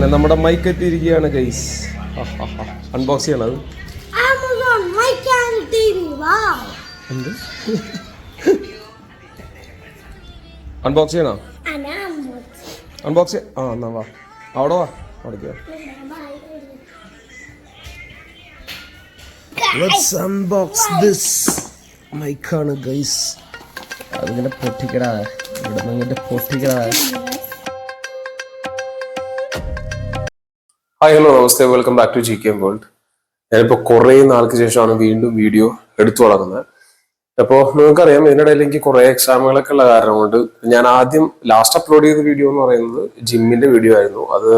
അങ്ങനെ നമ്മുടെ മൈക്ക് എത്തിയിരിക്കുകയാണ് ഗൈസ്. അൺബോക്സ് ചെയ്യണത് എന്ത് അൺബോക്സ് ചെയ്യണോ? അൺബോക്സ് എന്നാ വാ അവിടെ വാ അവിടേക്ക്. Let's unbox this മൈക്കാണ് guys. അതിങ്ങനെ പൊട്ടിക്കടാ, ഇവിടെ നിന്ന് പൊട്ടിക്കടാ. Hi hello namaste, welcome back to GKM world. ഞാനിപ്പോൾ കുറേ നാൾക്ക് ശേഷമാണ് വീണ്ടും വീഡിയോ എടുത്തു തുടങ്ങുന്നത്. അപ്പോൾ നിങ്ങൾക്കറിയാം, ഇതിനിടയിൽ എനിക്ക് കുറേ എക്സാമുകളൊക്കെ ഉള്ള കാരണം കൊണ്ട് ഞാൻ ആദ്യം ലാസ്റ്റ് അപ്ലോഡ് ചെയ്ത വീഡിയോ എന്ന് പറയുന്നത് ജിമ്മിന്റെ വീഡിയോ ആയിരുന്നു. അത്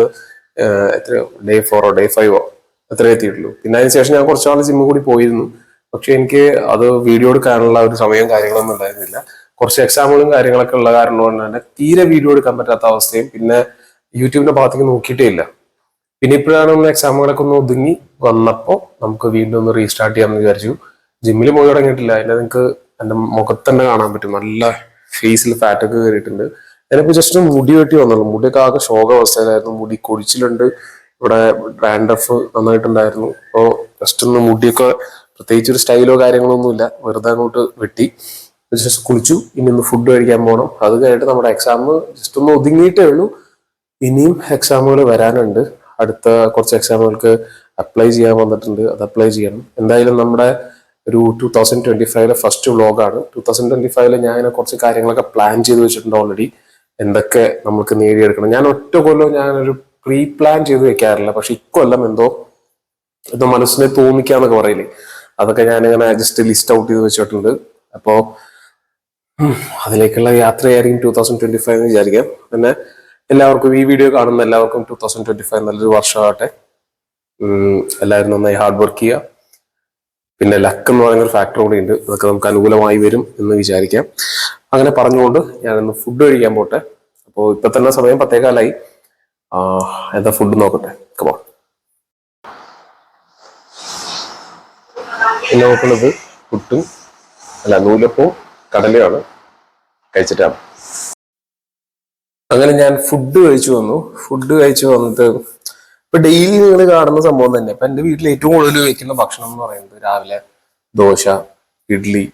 എത്രയോ ഡേ 4 ഡേ 5 അത്ര എത്തിയിട്ടുള്ളൂ. പിന്നെ അതിനുശേഷം ഞാൻ കുറച്ച് നാൾ ജിമ്മിൽ കൂടി പോയിരുന്നു. പക്ഷെ എനിക്ക് അത് വീഡിയോ എടുക്കാനുള്ള ഒരു സമയവും കാര്യങ്ങളൊന്നും ഉണ്ടായിരുന്നില്ല. കുറച്ച് എക്സാമുകളും കാര്യങ്ങളൊക്കെ ഉള്ള കാരണം കൊണ്ട് തന്നെ തീരെ വീഡിയോ എടുക്കാൻ പറ്റാത്ത അവസ്ഥയും, പിന്നെ യൂട്യൂബിന്റെ ഭാഗത്തേക്ക് നോക്കിയിട്ടേ ഇല്ല. പിന്നെ ഇപ്പോഴാണ് ഒന്ന് എക്സാമുകളൊക്കെ ഒന്ന് ഒതുങ്ങി വന്നപ്പോൾ നമുക്ക് വീണ്ടും ഒന്ന് റീസ്റ്റാർട്ട് ചെയ്യാമെന്ന് വിചാരിച്ചു. ജിമ്മിൽ പോയി തുടങ്ങിയിട്ടില്ല. അതിനെ നിങ്ങൾക്ക് എൻ്റെ മുഖത്ത് തന്നെ കാണാൻ പറ്റും, നല്ല ഫേസിൽ ഫാറ്റൊക്കെ കയറിയിട്ടുണ്ട്. ഞാനിപ്പോൾ ജസ്റ്റ് മുടി വെട്ടി വന്നുള്ളൂ. മുടിയൊക്കെ ആകെ ശോക അവസ്ഥയിലായിരുന്നു. മുടി കൊഴിച്ചിലുണ്ട്, ഇവിടെ ഡാൻഡ്രഫ് നന്നായിട്ടുണ്ടായിരുന്നു. അപ്പോൾ ജസ്റ്റ് ഒന്ന് മുടിയൊക്കെ പ്രത്യേകിച്ച് ഒരു സ്റ്റൈലോ കാര്യങ്ങളോ ഒന്നുമില്ല, വെറുതെ അങ്ങോട്ട് വെട്ടി ജസ്റ്റ് കുളിച്ചു. ഇനി ഒന്ന് ഫുഡ് കഴിക്കാൻ പോകണം. അത് കഴിഞ്ഞിട്ട് നമ്മുടെ എക്സാം ജസ്റ്റ് ഒന്ന് ഒതുങ്ങിയിട്ടേ ഉള്ളൂ. ഇനിയും എക്സാമുകൾ വരാനുണ്ട്. അടുത്ത കുറച്ച് എക്സാമുകൾക്ക് അപ്ലൈ ചെയ്യാൻ വന്നിട്ടുണ്ട്, അത് അപ്ലൈ ചെയ്യണം. എന്തായാലും നമ്മുടെ ഒരു 2025 ഫസ്റ്റ് വ്ലോഗാണ്. 2025 ഞാൻ കുറച്ച് കാര്യങ്ങളൊക്കെ പ്ലാൻ ചെയ്ത് വെച്ചിട്ടുണ്ട് ഓൾറെഡി. എന്തൊക്കെ നമുക്ക് നേടിയെടുക്കണം. ഞാൻ ഒറ്റ കൊല്ലം ഞാനൊരു പ്രീ പ്ലാൻ ചെയ്ത് വെക്കാറില്ല. പക്ഷെ ഇക്കൊല്ലം എന്തോ മനസ്സിനെ തോന്നിക്കാന്നൊക്കെ പറയില്ലേ, അതൊക്കെ ഞാനിങ്ങനെ ജസ്റ്റ് ലിസ്റ്റ് ഔട്ട് ചെയ്ത് വെച്ചിട്ടുണ്ട്. അപ്പോൾ അതിലേക്കുള്ള യാത്രയായിരിക്കും 2025 എന്ന് വിചാരിക്കാം. പിന്നെ എല്ലാവർക്കും, ഈ വീഡിയോ കാണുന്ന എല്ലാവർക്കും 2025 നല്ലൊരു വർഷമാകട്ടെ. എല്ലാവരും നന്നായി ഹാർഡ് വർക്ക് ചെയ്യുക. പിന്നെ ലക്ക് എന്ന് പറയുന്ന ഒരു ഫാക്ടർ കൂടി ഉണ്ട്, അതൊക്കെ നമുക്ക് അനുകൂലമായി വരും എന്ന് വിചാരിക്കാം. അങ്ങനെ പറഞ്ഞുകൊണ്ട് ഞാനൊന്ന് ഫുഡ് കഴിക്കാൻ പോട്ടെ. അപ്പോൾ ഇപ്പൊ തന്നെ സമയം 10:15. എന്താ ഫുഡ് നോക്കട്ടെ. കമോ പിന്നെ നോക്കുന്നത് പുട്ടും നൂലപ്പവും കടലയാണ്. കഴിച്ചിട്ടാണ്. അങ്ങനെ ഞാൻ ഫുഡ് കഴിച്ചു വന്നിട്ട് ഇപ്പൊ ഡെയിലി നിങ്ങൾ കാണുന്ന സംഭവം തന്നെ. ഇപ്പൊ എന്റെ വീട്ടിൽ ഏറ്റവും കൂടുതൽ കഴിക്കുന്ന ഭക്ഷണം എന്ന് പറയുന്നത് രാവിലെ ദോശ, ഇഡ്ഡലി,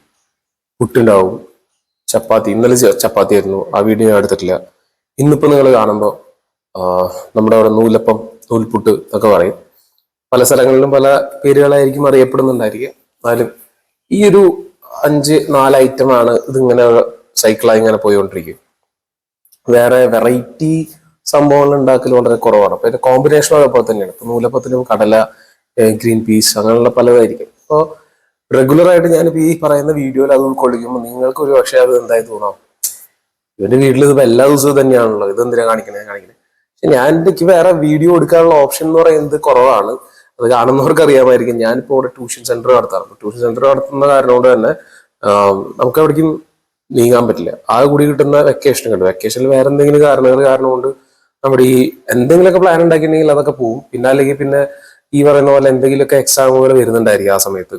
പുട്ടുണ്ടാവും, ചപ്പാത്തി. ഇന്നലെ ചപ്പാത്തി ആയിരുന്നു, ആ വീഡിയോ ഞാൻ എടുത്തിട്ടില്ല. ഇന്നിപ്പോ നിങ്ങൾ കാണുമ്പോൾ നമ്മുടെ അവിടെ നൂലപ്പം, നൂൽപുട്ട് എന്നൊക്കെ പറയും. പല സ്ഥലങ്ങളിലും പല പേരുകളായിരിക്കും അറിയപ്പെടുന്നുണ്ടായിരിക്കുക. എന്നാലും ഈ ഒരു 4 ഐറ്റമാണ് ഇതിങ്ങനെ സൈക്കിളായി ഇങ്ങനെ പോയിക്കൊണ്ടിരിക്കും. വേറെ വെറൈറ്റി സംഭവങ്ങൾ ഉണ്ടാക്കൽ വളരെ കുറവാണ്. അപ്പൊ ഇതിന്റെ കോമ്പിനേഷൻ അതേപോലെ തന്നെയാണ്. ഇപ്പൊ നൂലപ്പത്തിനും കടല, ഗ്രീൻ പീസ്, അങ്ങനെയുള്ള പലതായിരിക്കും. അപ്പോൾ റെഗുലർ ആയിട്ട് ഞാനിപ്പോ ഈ പറയുന്ന വീഡിയോയിൽ അത് ഉൾക്കൊള്ളിക്കുമ്പോൾ നിങ്ങൾക്ക് ഒരു പക്ഷേ അത് എന്തായി തോന്നാം, ഇവന്റെ വീട്ടിൽ ഇതിപ്പോ എല്ലാ ദിവസവും തന്നെയാണല്ലോ, ഇതെന്തിനാ കാണിക്കണേ. പക്ഷെ എനിക്ക് വേറെ വീഡിയോ എടുക്കാനുള്ള ഓപ്ഷൻ എന്ന് പറയുന്നത് കുറവാണ്. അത് കാണുന്നവർക്ക് അറിയാമായിരിക്കും. ഞാനിപ്പോ ഇവിടെ ട്യൂഷൻ സെന്റർ നടത്താറുണ്ട്. ട്യൂഷൻ സെന്റർ നടത്തുന്ന കാരണം കൊണ്ട് തന്നെ നമുക്ക് എവിടേക്കും നീങ്ങാൻ പറ്റില്ല. ആ കൂടി കിട്ടുന്ന വെക്കേഷൻ കണ്ടു. വെക്കേഷനിൽ വേറെ എന്തെങ്കിലും കാരണം കൊണ്ട് നമ്മുടെ ഈ എന്തെങ്കിലുമൊക്കെ പ്ലാൻ ഉണ്ടാക്കിയിട്ടുണ്ടെങ്കിൽ അതൊക്കെ പോകും. പിന്നെ അല്ലെങ്കിൽ പിന്നെ ഈ പറയുന്ന പോലെ എന്തെങ്കിലുമൊക്കെ എക്സാമുകൾ വരുന്നുണ്ടായിരിക്കും ആ സമയത്ത്.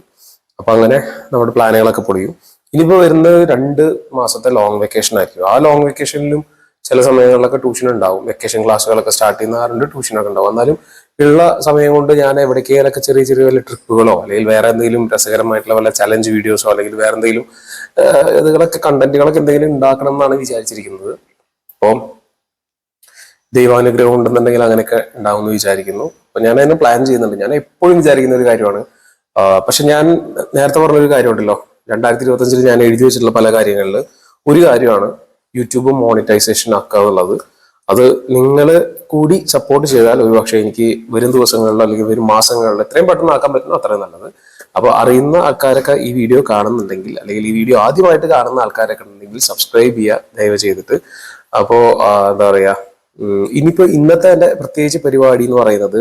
അപ്പൊ അങ്ങനെ നമ്മുടെ പ്ലാനുകളൊക്കെ പൊളിയും. ഇനിയിപ്പോ വരുന്നത് 2 മാസത്തെ ലോങ് വെക്കേഷൻ ആയിരിക്കും. ആ ലോങ് വെക്കേഷനിലും ചില സമയങ്ങളിലൊക്കെ ട്യൂഷൻ ഉണ്ടാവും. വെക്കേഷൻ ക്ലാസ്സുകളൊക്കെ സ്റ്റാർട്ട് ചെയ്യുന്ന ട്യൂഷനൊക്കെ ഉണ്ടാവും. എന്നാലും ഉള്ള സമയം കൊണ്ട് ഞാൻ എവിടേക്കെങ്കിലൊക്കെ ചെറിയ വല്ല ട്രിപ്പുകളോ അല്ലെങ്കിൽ വേറെ എന്തെങ്കിലും രസകരമായിട്ടുള്ള വല്ല ചലഞ്ച് വീഡിയോസോ അല്ലെങ്കിൽ വേറെ എന്തെങ്കിലും ഇതുകളൊക്കെ കണ്ടന്റുകളൊക്കെ എന്തെങ്കിലും ഉണ്ടാക്കണം എന്നാണ് വിചാരിച്ചിരിക്കുന്നത്. അപ്പം ദൈവാനുഗ്രഹം ഉണ്ടെന്നുണ്ടെങ്കിൽ അങ്ങനെയൊക്കെ ഉണ്ടാവുമെന്ന് വിചാരിക്കുന്നു. അപ്പൊ ഞാൻ അതിനെ പ്ലാൻ ചെയ്യുന്നുണ്ട്. ഞാൻ എപ്പോഴും വിചാരിക്കുന്ന ഒരു കാര്യമാണ്. പക്ഷെ ഞാൻ നേരത്തെ പറഞ്ഞൊരു കാര്യമുണ്ടല്ലോ, 2025 ഞാൻ എഴുതി വെച്ചിട്ടുള്ള പല കാര്യങ്ങളിൽ ഒരു കാര്യമാണ് യൂട്യൂബ് മോണിറ്റൈസേഷൻ ആക്കുക എന്നുള്ളത്. അത് നിങ്ങൾ കൂടി സപ്പോർട്ട് ചെയ്താൽ ഒരുപക്ഷെ എനിക്ക് വരും ദിവസങ്ങളിലോ അല്ലെങ്കിൽ വരും മാസങ്ങളിലോ എത്രയും പെട്ടെന്ന് ആക്കാൻ പറ്റുന്നോ അത്രയും നല്ലത്. അപ്പൊ അറിയുന്ന ആൾക്കാരൊക്കെ ഈ വീഡിയോ കാണുന്നുണ്ടെങ്കിൽ, അല്ലെങ്കിൽ ഈ വീഡിയോ ആദ്യമായിട്ട് കാണുന്ന ആൾക്കാരൊക്കെ ഉണ്ടെങ്കിൽ സബ്സ്ക്രൈബ് ചെയ്യുക ദയവ് ചെയ്തിട്ട്. അപ്പോ എന്താ പറയാ, ഇനിയിപ്പോ ഇന്നത്തെ എന്റെ പ്രത്യേകിച്ച് പരിപാടി എന്ന് പറയുന്നത്,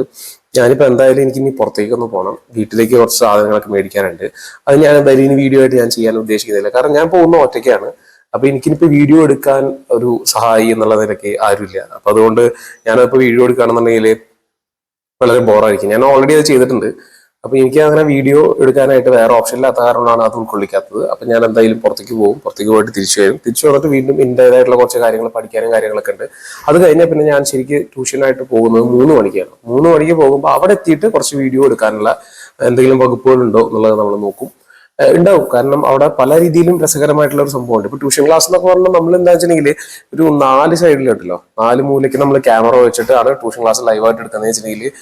ഞാനിപ്പോ എന്തായാലും എനിക്ക് ഇനി പുറത്തേക്കൊന്ന് പോകണം. വീട്ടിലേക്ക് കുറച്ച് സാധനങ്ങളൊക്കെ മേടിക്കാനുണ്ട്. അത് ഞാൻ എന്തായാലും ഇനി വീഡിയോ ആയിട്ട് ഞാൻ ചെയ്യാൻ ഉദ്ദേശിക്കുന്നില്ല. കാരണം ഞാൻ പോകുന്ന ഒറ്റയ്ക്കാണ്. അപ്പൊ എനിക്കിനിപ്പോ വീഡിയോ എടുക്കാൻ ഒരു സഹായി എന്നുള്ള നിലയ്ക്ക് ആരുമില്ല. അപ്പൊ അതുകൊണ്ട് ഞാനിപ്പോ വീഡിയോ എടുക്കുകയാണെന്നുണ്ടെങ്കിൽ വളരെ ബോറായിരിക്കും. ഞാൻ ഓൾറെഡി അത് ചെയ്തിട്ടുണ്ട്. അപ്പോൾ എനിക്ക് അങ്ങനെ വീഡിയോ എടുക്കാനായിട്ട് വേറെ ഓപ്ഷൻ ഇല്ലാത്ത കാരണമാണ് അത് ഉൾക്കൊള്ളിക്കാത്തത്. അപ്പം ഞാൻ എന്തായാലും പുറത്തേക്ക് പോകും, പുറത്തേക്ക് പോയിട്ട് തിരിച്ചു വരും. തിരിച്ചു വന്നിട്ട് വീണ്ടും എൻ്റെതായിട്ടുള്ള കുറച്ച് കാര്യങ്ങൾ പഠിക്കാനും കാര്യങ്ങളൊക്കെ ഉണ്ട്. അത് കഴിഞ്ഞാൽ പിന്നെ ഞാൻ ശരിക്ക് ട്യൂഷനായിട്ട് പോകുന്നത് 3 മണിക്കാണ്. 3 മണിക്ക് പോകുമ്പോൾ അവിടെ എത്തിയിട്ട് കുറച്ച് വീഡിയോ എടുക്കാനുള്ള എന്തെങ്കിലും വകുപ്പുകളുണ്ടോ എന്നുള്ളത് നമ്മൾ നോക്കും. ഉണ്ടാവും, കാരണം അവിടെ പല രീതിയിലും രസകരമായിട്ടുള്ള ഒരു സംഭവമുണ്ട്. ഇപ്പൊ ട്യൂഷൻ ക്ലാസ് എന്നൊക്കെ പറഞ്ഞാൽ നമ്മൾ എന്താ വെച്ചിട്ടുണ്ടെങ്കിൽ ഒരു 4 സൈഡിലുണ്ടല്ലോ, 4 മൂലയ്ക്ക് നമ്മൾ ക്യാമറ വെച്ചിട്ടാണ് ട്യൂഷൻ ക്ലാസ് ലൈവായിട്ട് എടുക്കുന്നത് വെച്ചിട്ടുണ്ടെങ്കിൽ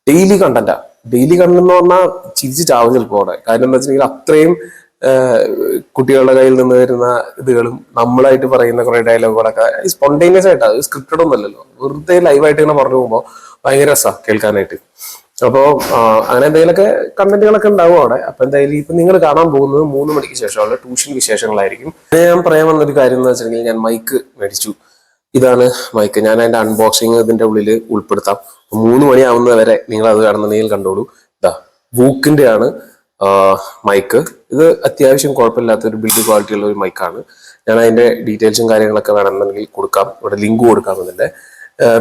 ഡെയിലി കണ്ടന്റാ. ഡെയിലി കണ്ടന്റ് എന്ന് പറഞ്ഞാൽ ചിരിച്ച് ചാവും ചിലപ്പോൾ അവിടെ. കാരണം എന്താ വെച്ചിട്ടുണ്ടെങ്കിൽ അത്രയും കുട്ടികളുടെ കയ്യിൽ നിന്ന് വരുന്ന ഇതുകളും നമ്മളായിട്ട് പറയുന്ന കുറെ ഡയലോഗുകളൊക്കെ സ്പോണ്ടേനിയസ് ആയിട്ടാ, സ്ക്രിപ്റ്റഡ് ഒന്നുമല്ലല്ലോ, വെറുതെ ലൈവായിട്ട് ഇങ്ങനെ പറഞ്ഞു പോകുമ്പോൾ ഭയങ്കര രസമാണ് കേൾക്കാനായിട്ട്. അപ്പോ അങ്ങനെ എന്തെങ്കിലുമൊക്കെ കണ്ടന്റുകളൊക്കെ ഉണ്ടാവും അവിടെ. അപ്പൊ എന്തായാലും ഇപ്പൊ നിങ്ങൾ കാണാൻ പോകുന്നത് 3 മണിക്ക് ശേഷമുള്ള ട്യൂഷൻ വിശേഷങ്ങളായിരിക്കും. ഞാൻ പറയാൻ വന്നൊരു കാര്യം എന്ന് വെച്ചിട്ടുണ്ടെങ്കിൽ ഞാൻ മൈക്ക് മേടിച്ചു. ഇതാണ് മൈക്ക്. ഞാൻ അതിന്റെ അൺബോക്സിങ് ഇതിന്റെ ഉള്ളിൽ ഉൾപ്പെടുത്താം. 3 മണിയാവുന്നത് വരെ നിങ്ങൾ അത് കാണുന്നുണ്ടെങ്കിൽ കണ്ടോളൂ. ഇതാ വൂക്കിന്റെ ആണ് മൈക്ക്. ഇത് അത്യാവശ്യം കുഴപ്പമില്ലാത്ത ഒരു ബിൽഡ് ക്വാളിറ്റി ഉള്ള ഒരു മൈക്കാണ്. ഞാൻ അതിന്റെ ഡീറ്റെയിൽസും കാര്യങ്ങളൊക്കെ വേണമെന്നുണ്ടെങ്കിൽ കൊടുക്കാം, ഇവിടെ ലിങ്ക് കൊടുക്കാം. ഇതിന്റെ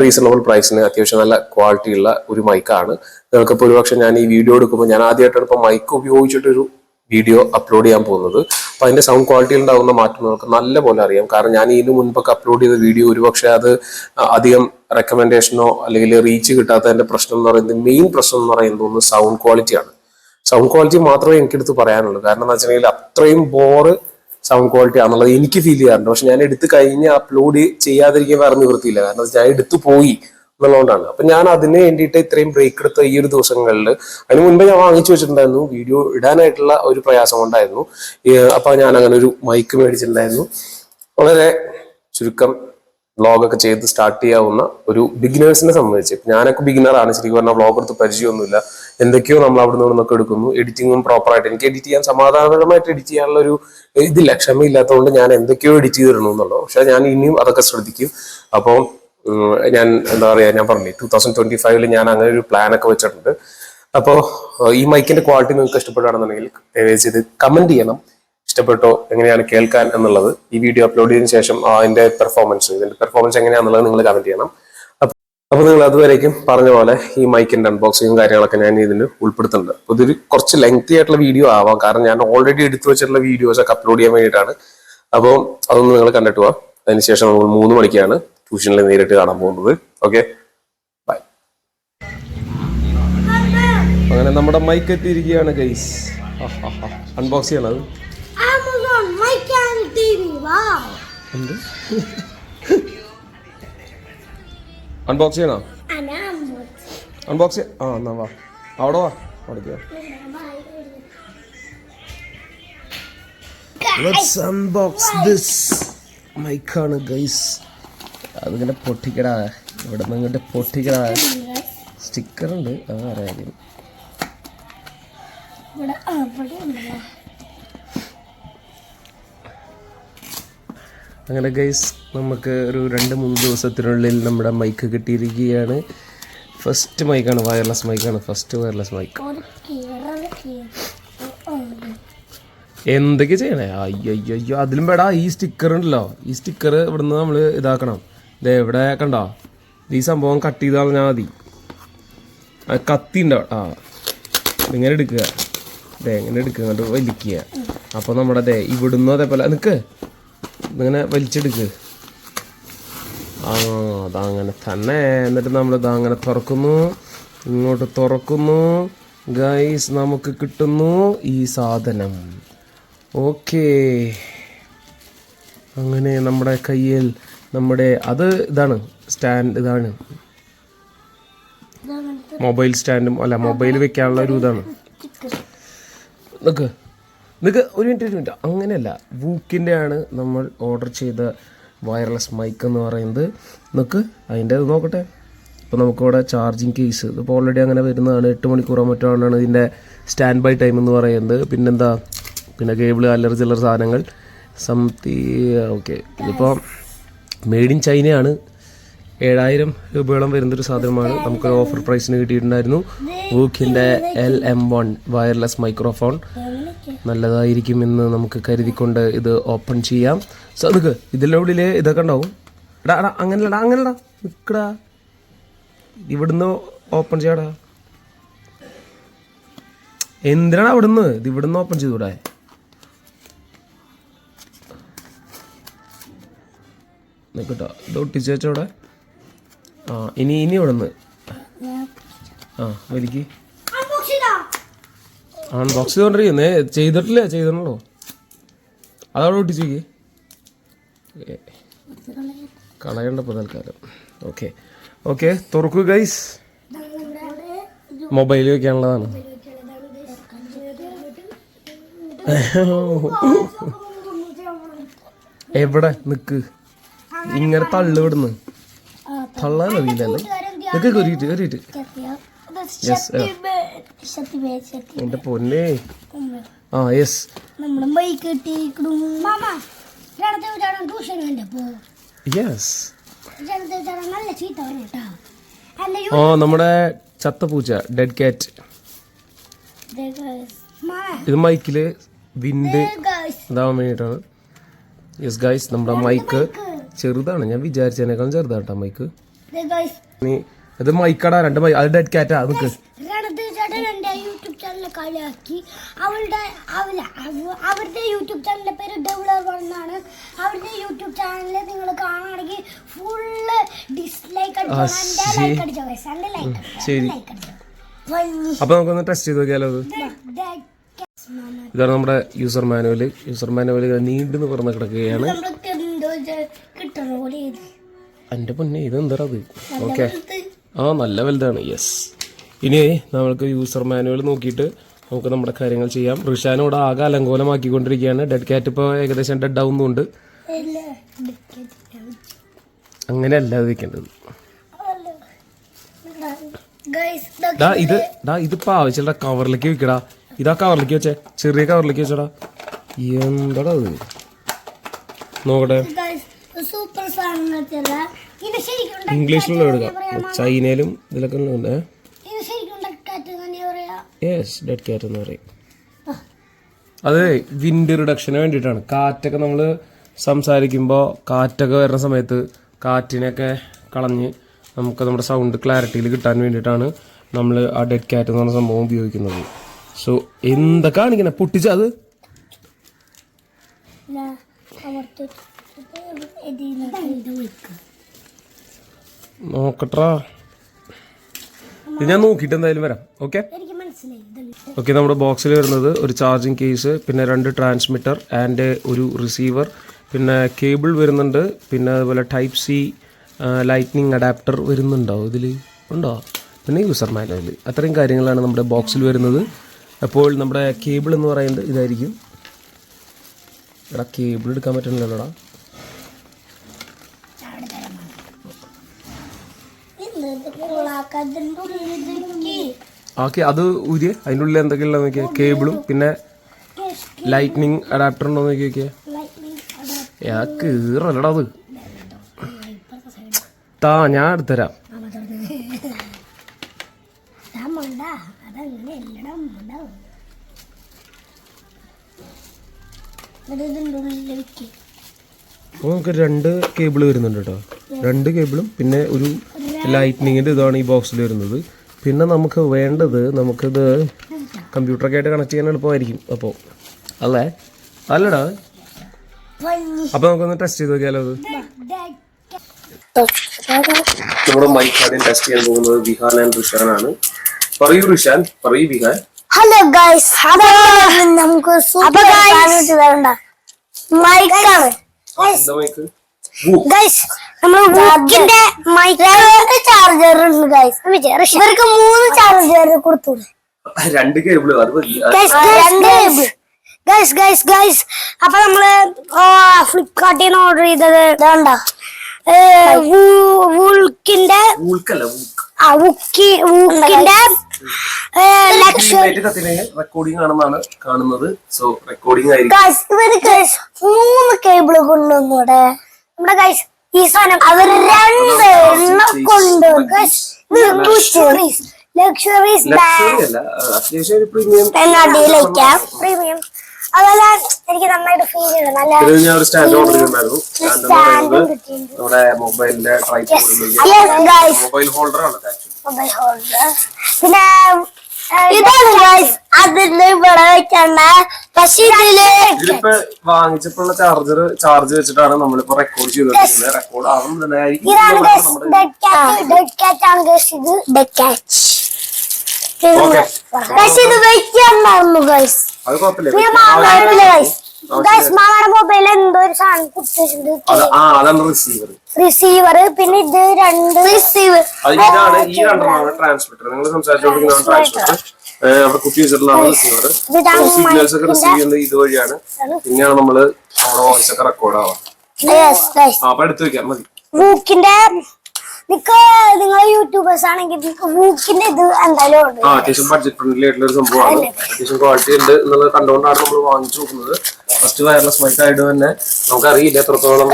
റീസണബിൾ പ്രൈസിന് അത്യാവശ്യം നല്ല ക്വാളിറ്റി ഉള്ള ഒരു മൈക്കാണ്. നിങ്ങൾക്കിപ്പോൾ ഒരുപക്ഷെ ഞാൻ ഈ വീഡിയോ എടുക്കുമ്പോൾ ഞാൻ ആദ്യമായിട്ടാണ് ഇപ്പോൾ മൈക്ക് ഉപയോഗിച്ചിട്ടൊരു വീഡിയോ അപ്ലോഡ് ചെയ്യാൻ പോകുന്നത്. അപ്പൊ അതിന്റെ സൗണ്ട് ക്വാളിറ്റിയിൽ ഉണ്ടാകുന്ന മാറ്റം നിങ്ങൾക്ക് നല്ല പോലെ അറിയാം. കാരണം ഞാൻ ഇതിനു മുൻപൊക്കെ അപ്ലോഡ് ചെയ്ത വീഡിയോ ഒരുപക്ഷെ അത് അധികം റെക്കമെൻഡേഷനോ അല്ലെങ്കിൽ റീച്ച് കിട്ടാത്തതിന്റെ പ്രശ്നം എന്ന് പറയുന്നത്, മെയിൻ പ്രശ്നം എന്ന് പറയുന്നത് സൗണ്ട് ക്വാളിറ്റിയാണ്. സൗണ്ട് ക്വാളിറ്റി മാത്രമേ എനിക്കെടുത്ത് പറയാനുള്ളൂ. കാരണം എന്താ വെച്ചിട്ടുണ്ടെങ്കിൽ അത്രയും ബോറ് സൗണ്ട് ക്വാളിറ്റി ആണെന്നുള്ളത് എനിക്ക് ഫീൽ ചെയ്യാറുണ്ട്. പക്ഷെ ഞാൻ എടുത്ത് കഴിഞ്ഞ് അപ്ലോഡ് ചെയ്യാതിരിക്കാൻ വേറെ നിവൃത്തിയില്ല. കാരണം ഞാൻ എടുത്തു പോയി എന്നുള്ളതുകൊണ്ടാണ്. അപ്പൊ ഞാൻ അതിന് വേണ്ടിയിട്ട് ഇത്രയും ബ്രേക്ക് എടുത്ത ഈ ഒരു ദിവസങ്ങളിൽ, അതിന് മുൻപ് ഞാൻ വാങ്ങിച്ചു വെച്ചിട്ടുണ്ടായിരുന്നു, വീഡിയോ ഇടാനായിട്ടുള്ള ഒരു പ്രയാസം കൊണ്ടായിരുന്നു. അപ്പൊ ഞാൻ അങ്ങനെ ഒരു മൈക്ക് മേടിച്ചിട്ടുണ്ടായിരുന്നു. വളരെ ചുരുക്കം വ്ളോഗൊക്കെ ചെയ്ത് സ്റ്റാർട്ട് ചെയ്യാവുന്ന ഒരു ബിഗിനേഴ്സിനെ സംബന്ധിച്ച്. ഞാനൊക്കെ ബിഗിനറാണ് ശരിക്കും പറഞ്ഞാൽ, വ്ളോഗ് എടുത്ത് പരിചയമൊന്നുമില്ല. എന്തൊക്കെയോ നമ്മൾ അവിടെ നിന്നൊക്കെ എടുക്കുന്നു, എഡിറ്റിങ്ങും പ്രോപ്പറായിട്ട് എനിക്ക് എഡിറ്റ് ചെയ്യാൻ സമാധാനപരമായിട്ട് എഡിറ്റ് ചെയ്യാനുള്ള ഒരു ഇതില്ല, ക്ഷമയില്ലാത്തതുകൊണ്ട് ഞാൻ എന്തൊക്കെയോ എഡിറ്റ് ചെയ്തിടണം എന്നുള്ളൂ. പക്ഷെ ഞാൻ ഇനിയും അതൊക്കെ ശ്രദ്ധിക്കും. അപ്പോൾ ഞാൻ എന്താ പറയാ, ഞാൻ പറഞ്ഞില്ലേ 2025 ഞാൻ അങ്ങനെ ഒരു പ്ലാൻ ഒക്കെ വെച്ചിട്ടുണ്ട്. അപ്പോൾ ഈ മൈക്കിന്റെ ക്വാളിറ്റി നിങ്ങൾക്ക് ഇഷ്ടപ്പെടുകയാണെന്നുണ്ടെങ്കിൽ ദയവേച്ച് ഇത് കമന്റ് ചെയ്യണം. ഇഷ്ടപ്പെട്ടോ, എങ്ങനെയാണ് കേൾക്കാൻ എന്നുള്ളത്. ഈ വീഡിയോ അപ്ലോഡ് ചെയ്തതിനു ശേഷം ഇതിന്റെ പെർഫോമൻസ് എങ്ങനെയാണെന്നുള്ളത് നിങ്ങൾ കമന്റ് ചെയ്യണം. അപ്പൊ നിങ്ങൾ അതുവരേക്കും പറഞ്ഞ പോലെ ഈ മൈക്കിന്റെ അൺബോക്സിങ്ങും കാര്യങ്ങളൊക്കെ ഞാൻ ഇതിന് ഉൾപ്പെടുത്തുന്നുണ്ട്. അപ്പൊ ഇതൊരു കുറച്ച് ലെങ്തി ആയിട്ടുള്ള വീഡിയോ ആവാം, കാരണം ഞാൻ ഓൾറെഡി എടുത്തു വെച്ചിട്ടുള്ള വീഡിയോസ് ഒക്കെ അപ്ലോഡ് ചെയ്യാൻ വേണ്ടിയിട്ടാണ്. അപ്പോൾ അതൊന്ന് നിങ്ങൾ കണ്ടിട്ട് പോവാം. അതിനുശേഷം നമ്മൾ 3 മണിക്കാണ് ട്യൂഷനിൽ നേരിട്ട് കാണാൻ പോകുന്നത്. Okay, bye. അങ്ങനെ നമ്മുടെ മൈക്ക് എത്തിയിരിക്കുകയാണ് ഗൈസ്. അൺബോക്സ് ചെയ്യണത് അൺബോക്സ് ചെയ്യണോ? അൺബോക്സ് എന്നാ വാ, അവിടെ വാ, അവിടെ ലെറ്റ്സ് അൺബോക്സ് ദിസ് മൈക്കാണ് ഗൈസ്. അതിങ്ങനെ പൊട്ടിക്കടാ, ഇവിടെ നിന്ന് ഇങ്ങോട്ട് പൊട്ടിക്കടാ. സ്റ്റിക്കർ ഉണ്ട്, അതറിയാം. അങ്ങനെ ഗൈസ് നമുക്ക് ഒരു 2-3 ദിവസത്തിനുള്ളിൽ നമ്മുടെ മൈക്ക് കിട്ടിയിരിക്കുകയാണ്. ഫസ്റ്റ് മൈക്കാണ്, വയർലെസ് മൈക്കാണ്, ഫസ്റ്റ് വയർലെസ് മൈക്ക്. എന്തൊക്കെ ചെയ്യണേ? അയ്യോ അതിലും വേടാ ഈ സ്റ്റിക്കർ ഉണ്ടല്ലോ, ഈ സ്റ്റിക്കർ ഇവിടുന്ന് നമ്മൾ ഇതാക്കണം. ഇതേ ഇവിടെ കണ്ടോ, ഈ സംഭവം കട്ട് ചെയ്ത് കളഞ്ഞാൽ മതി. കത്തി ഉണ്ടാവും. ഇങ്ങനെ എടുക്കുക, ഇങ്ങനെ എടുക്കുക, എന്നിട്ട് വലിക്കുക. അപ്പോൾ നമ്മുടെ ഇവിടുന്ന് അതേപോലെ നിൽക്ക്, ഇങ്ങനെ വലിച്ചെടുക്ക്. അതങ്ങനെ തന്നെ. എന്നിട്ട് നമ്മൾ ഇതങ്ങനെ തുറക്കുന്നു, ഇങ്ങോട്ട് തുറക്കുന്നു ഗൈസ്, നമുക്ക് കിട്ടുന്നു ഈ സാധനം. ഓക്കേ, അങ്ങനെ നമ്മുടെ കയ്യിൽ അത് ഇതാണ് സ്റ്റാൻഡ്, ഇതാണ് മൊബൈൽ സ്റ്റാൻഡും അല്ല, മൊബൈൽ വെക്കാനുള്ള ഒരു ഇതാണ്. നിക്ക് ഒരു മിനിറ്റ്, അങ്ങനെയല്ല, വൂക്കിൻ്റെ ആണ് നമ്മൾ ഓർഡർ ചെയ്ത വയർലെസ് മൈക്ക് എന്ന് പറയുന്നത്. നമുക്ക് അതിൻ്റെ ഇത് നോക്കട്ടെ. ഇപ്പോൾ നമുക്കിവിടെ ചാർജിങ് കേസ്, ഇതിപ്പോൾ ഓൾറെഡി അങ്ങനെ വരുന്നതാണ്. 8 മണിക്കൂറോ മറ്റോ ആണ് ഇതിൻ്റെ സ്റ്റാൻഡ് ബൈ ടൈം എന്ന് പറയുന്നത്. പിന്നെന്താ, പിന്നെ കേബിൾ, അല്ലറ ചില്ലറ സാധനങ്ങൾ ഓക്കെ. ഇതിപ്പോൾ മെയ്ഡ് ഇൻ ചൈനയാണ്. 7000 രൂപയോളം വരുന്നൊരു സാധനമാണ്. നമുക്കൊരു ഓഫർ പ്രൈസിന് കിട്ടിയിട്ടുണ്ടായിരുന്നു. വൂക്കിൻ്റെ LM1 വയർലെസ് മൈക്രോഫോൺ നല്ലതായിരിക്കുമെന്ന് നമുക്ക് കരുതിക്കൊണ്ട് ഇത് ഓപ്പൺ ചെയ്യാം. സോ നിൽക്ക്, ഇതിൻ്റെ ഉള്ളിൽ ഇതൊക്കെ ഉണ്ടാവും. അങ്ങനെയല്ലടാ നിൽക്കടാ, ഇവിടുന്ന് ഓപ്പൺ ചെയ്യാടാ. എന്തിനാണ് അവിടുന്ന് ഇത് ഇവിടുന്ന് ഓപ്പൺ ചെയ്തൂടെ? നിൽക്കട്ടോ, ഇത് ഒട്ടിച്ചവിടെ. ആ ഇനി ഇവിടുന്ന് വലിക്ക്. അൺബോക്സ് ചെയ്തോണ്ടിരിക്കുന്നേ, ചെയ്തിട്ടുള്ളൂ. അതവിടെ ഒട്ടിച്ചേക്ക്, കളയണ്ടപ്പോൾ തൽക്കാലം. ഓക്കെ തുറക്കൂ ഗൈസ്. മൊബൈൽ വെക്കാനുള്ളതാണ്. എവിടെ നിക്ക്, ഇങ്ങനെ തള്ളു വിടുന്നു. തള്ളാൻ അറിയില്ലല്ലേ? നിക്ക് കയറിയിട്ട് എന്റെ പൊന്നേ. യെസ് നമ്മുടെ ചത്തപൂച്ച, ഡെഡ് കാറ്റ്. ഇത് മൈക്കില് വിൻഡ് ഇതാവാൻ വേണ്ടിയിട്ടാണ്. യെസ് ഗൈസ്, നമ്മുടെ മൈക്ക് ചെറുതാണ്, ഞാൻ വിചാരിച്ചതിനേക്കാളും ചെറുതാട്ടോ മൈക്ക്. ഇത് മൈക്കടാ, 2 മൈക്ക്. അത് ഡെഡ് കാറ്റാ. നിക്ക് യൂട്യൂബ് ചാനലിനെ കളിയാക്കി. അവരുടെ യൂട്യൂബ് ചാനലിന്റെ പേര് ഡെവലപ്പർ എന്നാണ്. അവരുടെ യൂട്യൂബ് ചാനലിൽ നിങ്ങൾ കാണുകയാണെങ്കിൽ ഫുള്ള് ഡിസ്ലൈക്ക് ശരി. അപ്പൊ നമുക്കൊന്ന് ടെസ്റ്റ് ചെയ്ത് നോക്കിയാലോ. ഇതാണ് നമ്മുടെ യൂസർ മാനുവൽ നീണ്ടെന്ന് പറഞ്ഞ് കിടക്കുകയാണ്. എന്റെ പൊന്നെ, ഇത് എന്താ അത്? ഓക്കെ, നല്ല വലുതാണ്. യെസ്, ഇനി നമ്മൾക്ക് യൂസർ മാനുവൽ നോക്കിയിട്ട് നമുക്ക് നമ്മുടെ കാര്യങ്ങൾ ചെയ്യാം. ഋഷാനോട് ആകെ അലങ്കോലമാക്കിക്കൊണ്ടിരിക്കുകയാണ്. ഡെഡ് കാറ്റ് ഇപ്പോൾ ഏകദേശം ഡെഡ് ആവുന്നുണ്ട്. അങ്ങനെയല്ല വെക്കേണ്ടത്. ഇതിപ്പോ ആവശ്യമുള്ള കവറിലേക്ക് വെക്കടാ. ഇതാ കവറിലേക്ക് വെച്ചേ, ചെറിയ കവറിലേക്ക് വെച്ചടാ. എന്താടാ അത്? നോക്കട്ടെ, ഇംഗ്ലീഷിലുള്ള എടുക്കാം, ചൈനയിലും ഇതിലൊക്കെ ഉണ്ട്. യെസ്, ഡെഡ് കാറ്റ് എന്ന് പറയും. അത് വിൻഡ് റിഡക്ഷന് വേണ്ടിയിട്ടാണ്. കാറ്റൊക്കെ നമ്മൾ സംസാരിക്കുമ്പോൾ കാറ്റൊക്കെ വരുന്ന സമയത്ത് കാറ്റിനെയൊക്കെ കളഞ്ഞ് നമുക്ക് നമ്മുടെ സൗണ്ട് ക്ലാരിറ്റിയിൽ കിട്ടാൻ വേണ്ടിയിട്ടാണ് നമ്മൾ ആ ഡെഡ് കാറ്റ് എന്ന് പറഞ്ഞ സംഭവം ഉപയോഗിക്കുന്നത്. സോ എന്താ കാണിക്കണേ? പൊട്ടിച്ച അത് നോക്കട്ടാ. ഇത് ഞാൻ നോക്കിയിട്ട് എന്തായാലും വരാം. ഓക്കെ, നമ്മുടെ ബോക്സിൽ വരുന്നത് ഒരു ചാർജിങ് കേസ്, പിന്നെ 2 ട്രാൻസ്മിറ്റർ ആൻഡ് ഒരു റിസീവർ, പിന്നെ കേബിൾ വരുന്നുണ്ട്, പിന്നെ അതുപോലെ ടൈപ്പ് സി ലൈറ്റ്നിങ് അഡാപ്റ്റർ വരുന്നുണ്ടോ? ഇതിൽ ഉണ്ടോ? പിന്നെ യൂസർ മാനുവൽ. അത്രയും കാര്യങ്ങളാണ് നമ്മുടെ ബോക്സിൽ വരുന്നത്. അപ്പോൾ നമ്മുടെ കേബിൾ എന്ന് പറയുന്നത് ഇതായിരിക്കും. എടാ, കേബിൾ എടുക്കാൻ പറ്റണില്ലല്ലോടാ. ഓക്കെ, അത് ഊരിയ അതിൻ്റെ ഉള്ളിൽ എന്തൊക്കെയുള്ള നോക്കിയാൽ കേബിളും പിന്നെ ലൈറ്റ്നിങ് അഡാപ്റ്റർ ഉണ്ടോ നോക്കി നോക്കിയാ. കീറല്ലടാ അത്. ഞാൻ എടുത്തരാം. നമുക്ക് 2 കേബിൾ വരുന്നുണ്ട് കേട്ടോ. 2 കേബിളും പിന്നെ ഒരു ലൈറ്റ്നിങ്ങിൻ്റെ ഇതാണ് ഈ ബോക്സിൽ വരുന്നത്. പിന്നെ നമുക്ക് വേണ്ടത്, നമുക്കിത് കമ്പ്യൂട്ടറൊക്കെ ആയിട്ട് കണക്ട് ചെയ്യാൻ എളുപ്പമായിരിക്കും. അപ്പോൾ അല്ലടാ. അപ്പോൾ നമുക്കൊന്ന് ടെസ്റ്റ് ചെയ്ത് നോക്കിയാലോ. അത് നമ്മുടെ മൈക്ക് ആദ്യം ടെസ്റ്റ് ചെയ്യാൻ പോകുന്നത് വിഹാൻ ആൻഡ് ഋഷാനാണ്. പറയൂ ഋഷാൻ, പറയൂ വിഹാൻ. ഹലോ ഗൈസ്, നമുക്ക് മൈക്കാണ് ഗൈസ്. നമ്മൾ വൂക്കിന്റെ മൈക്ക് ചാർജർ ഉണ്ട് ഗൈസ്. ഇവർക്ക് 3 ചാർജർ കൊടുത്തു. 2 കേബിൾ ഗൈസ്. അപ്പൊ നമ്മള് ഫ്ലിപ്കാർട്ടിൽ നിന്ന് ഓർഡർ ചെയ്തത് ഇതാണ്ടാ, വൂക്കിന്റെ റെക്കോർഡിംഗ് ആണെന്നാണ് കാണുന്നത്. സോ റെക്കോർഡിംഗ് ആയിരിക്കും. 3 കേബിള് കൊണ്ടുവന്നൂടെ നമ്മുടെ ഗൈസ്. ഈ സാധനം അവർ 2 എണ്ണം കൊണ്ട് ലക്ഷറീസ് പ്രീമിയം. അതുപോലെ എനിക്ക് നന്നായിട്ട് ഫീൽ ചെയ്തു. നല്ല മൊബൈൽ ഹോൾഡർ. പിന്നെ ഇതാണ് ഗൈസ് അതിന് ഇവിടെ വെക്കണ്ട. പക്ഷെ ഇതിലിപ്പോ വാങ്ങിച്ചപ്പോഴുള്ള ചാർജ് വെച്ചിട്ടാണ് നമ്മളിപ്പോ റെക്കോർഡ് ചെയ്തിരിക്കുന്നത്. റെക്കോർഡ് ആവുന്നതായിരിക്കും. ഇതാണ് ഗൈസ് ഡെഡ് ക്യാറ്റ് ആണ് ഗൈസ്. ഇത് ഡെഡ് ക്യാറ്റ്. ഗൈസ് ഇത് വെക്കണ്ടായിരുന്നു ഗൈസ്. അത് കുഴപ്പമില്ല. മാമയുടെ മൊബൈലിൽ എന്തോ ഒരു സാധനം കുത്തിയിട്ടുണ്ട്. അതാണ് റിസീവർ. പിന്നെ ഇത് 2 റിസീവർ. ഇതാണ് ഈ രണ്ടെണ്ണമാണ് ട്രാൻസ്മിറ്റർ. നിങ്ങൾ സംസാരിച്ചുകൊണ്ടിരിക്കുന്ന ട്രാൻസ്മിറ്റർ. അവിടെ കുത്തി വെച്ചിട്ടുള്ളതാണ് റിസീവർ. സിഗ്നൽസ് ഒക്കെ റിസീവ് ചെയ്യുന്നത് ഇതുവഴിയാണ്. പിന്നെയാണ് നമ്മള് നമ്മുടെ വോയിസ് ഒക്കെ റെക്കോർഡ് ആവാം. അപ്പൊ എടുത്തു വെക്കാം മതി. മൂക്കിന്റെ നിങ്ങൾ യൂട്യൂബേഴ്സ് ആണെങ്കിൽ മൂക്കിന്റെ ഇത് എന്തായാലും അത്യാവശ്യം ബഡ്ജറ്റ് ഫ്രണ്ട്ലി ആയിട്ടുള്ള ഒരു സംഭവമാണ്. അത്യാവശ്യം ക്വാളിറ്റി ഉണ്ട് എന്നുള്ളത് കണ്ടുകൊണ്ടാണ് നമ്മൾ വാങ്ങിച്ചു നോക്കുന്നത്. ഫസ്റ്റ് വയർലെസ് മൈക്ക് ആയിട്ട് തന്നെ നമുക്ക് അറിയില്ല എത്രത്തോളം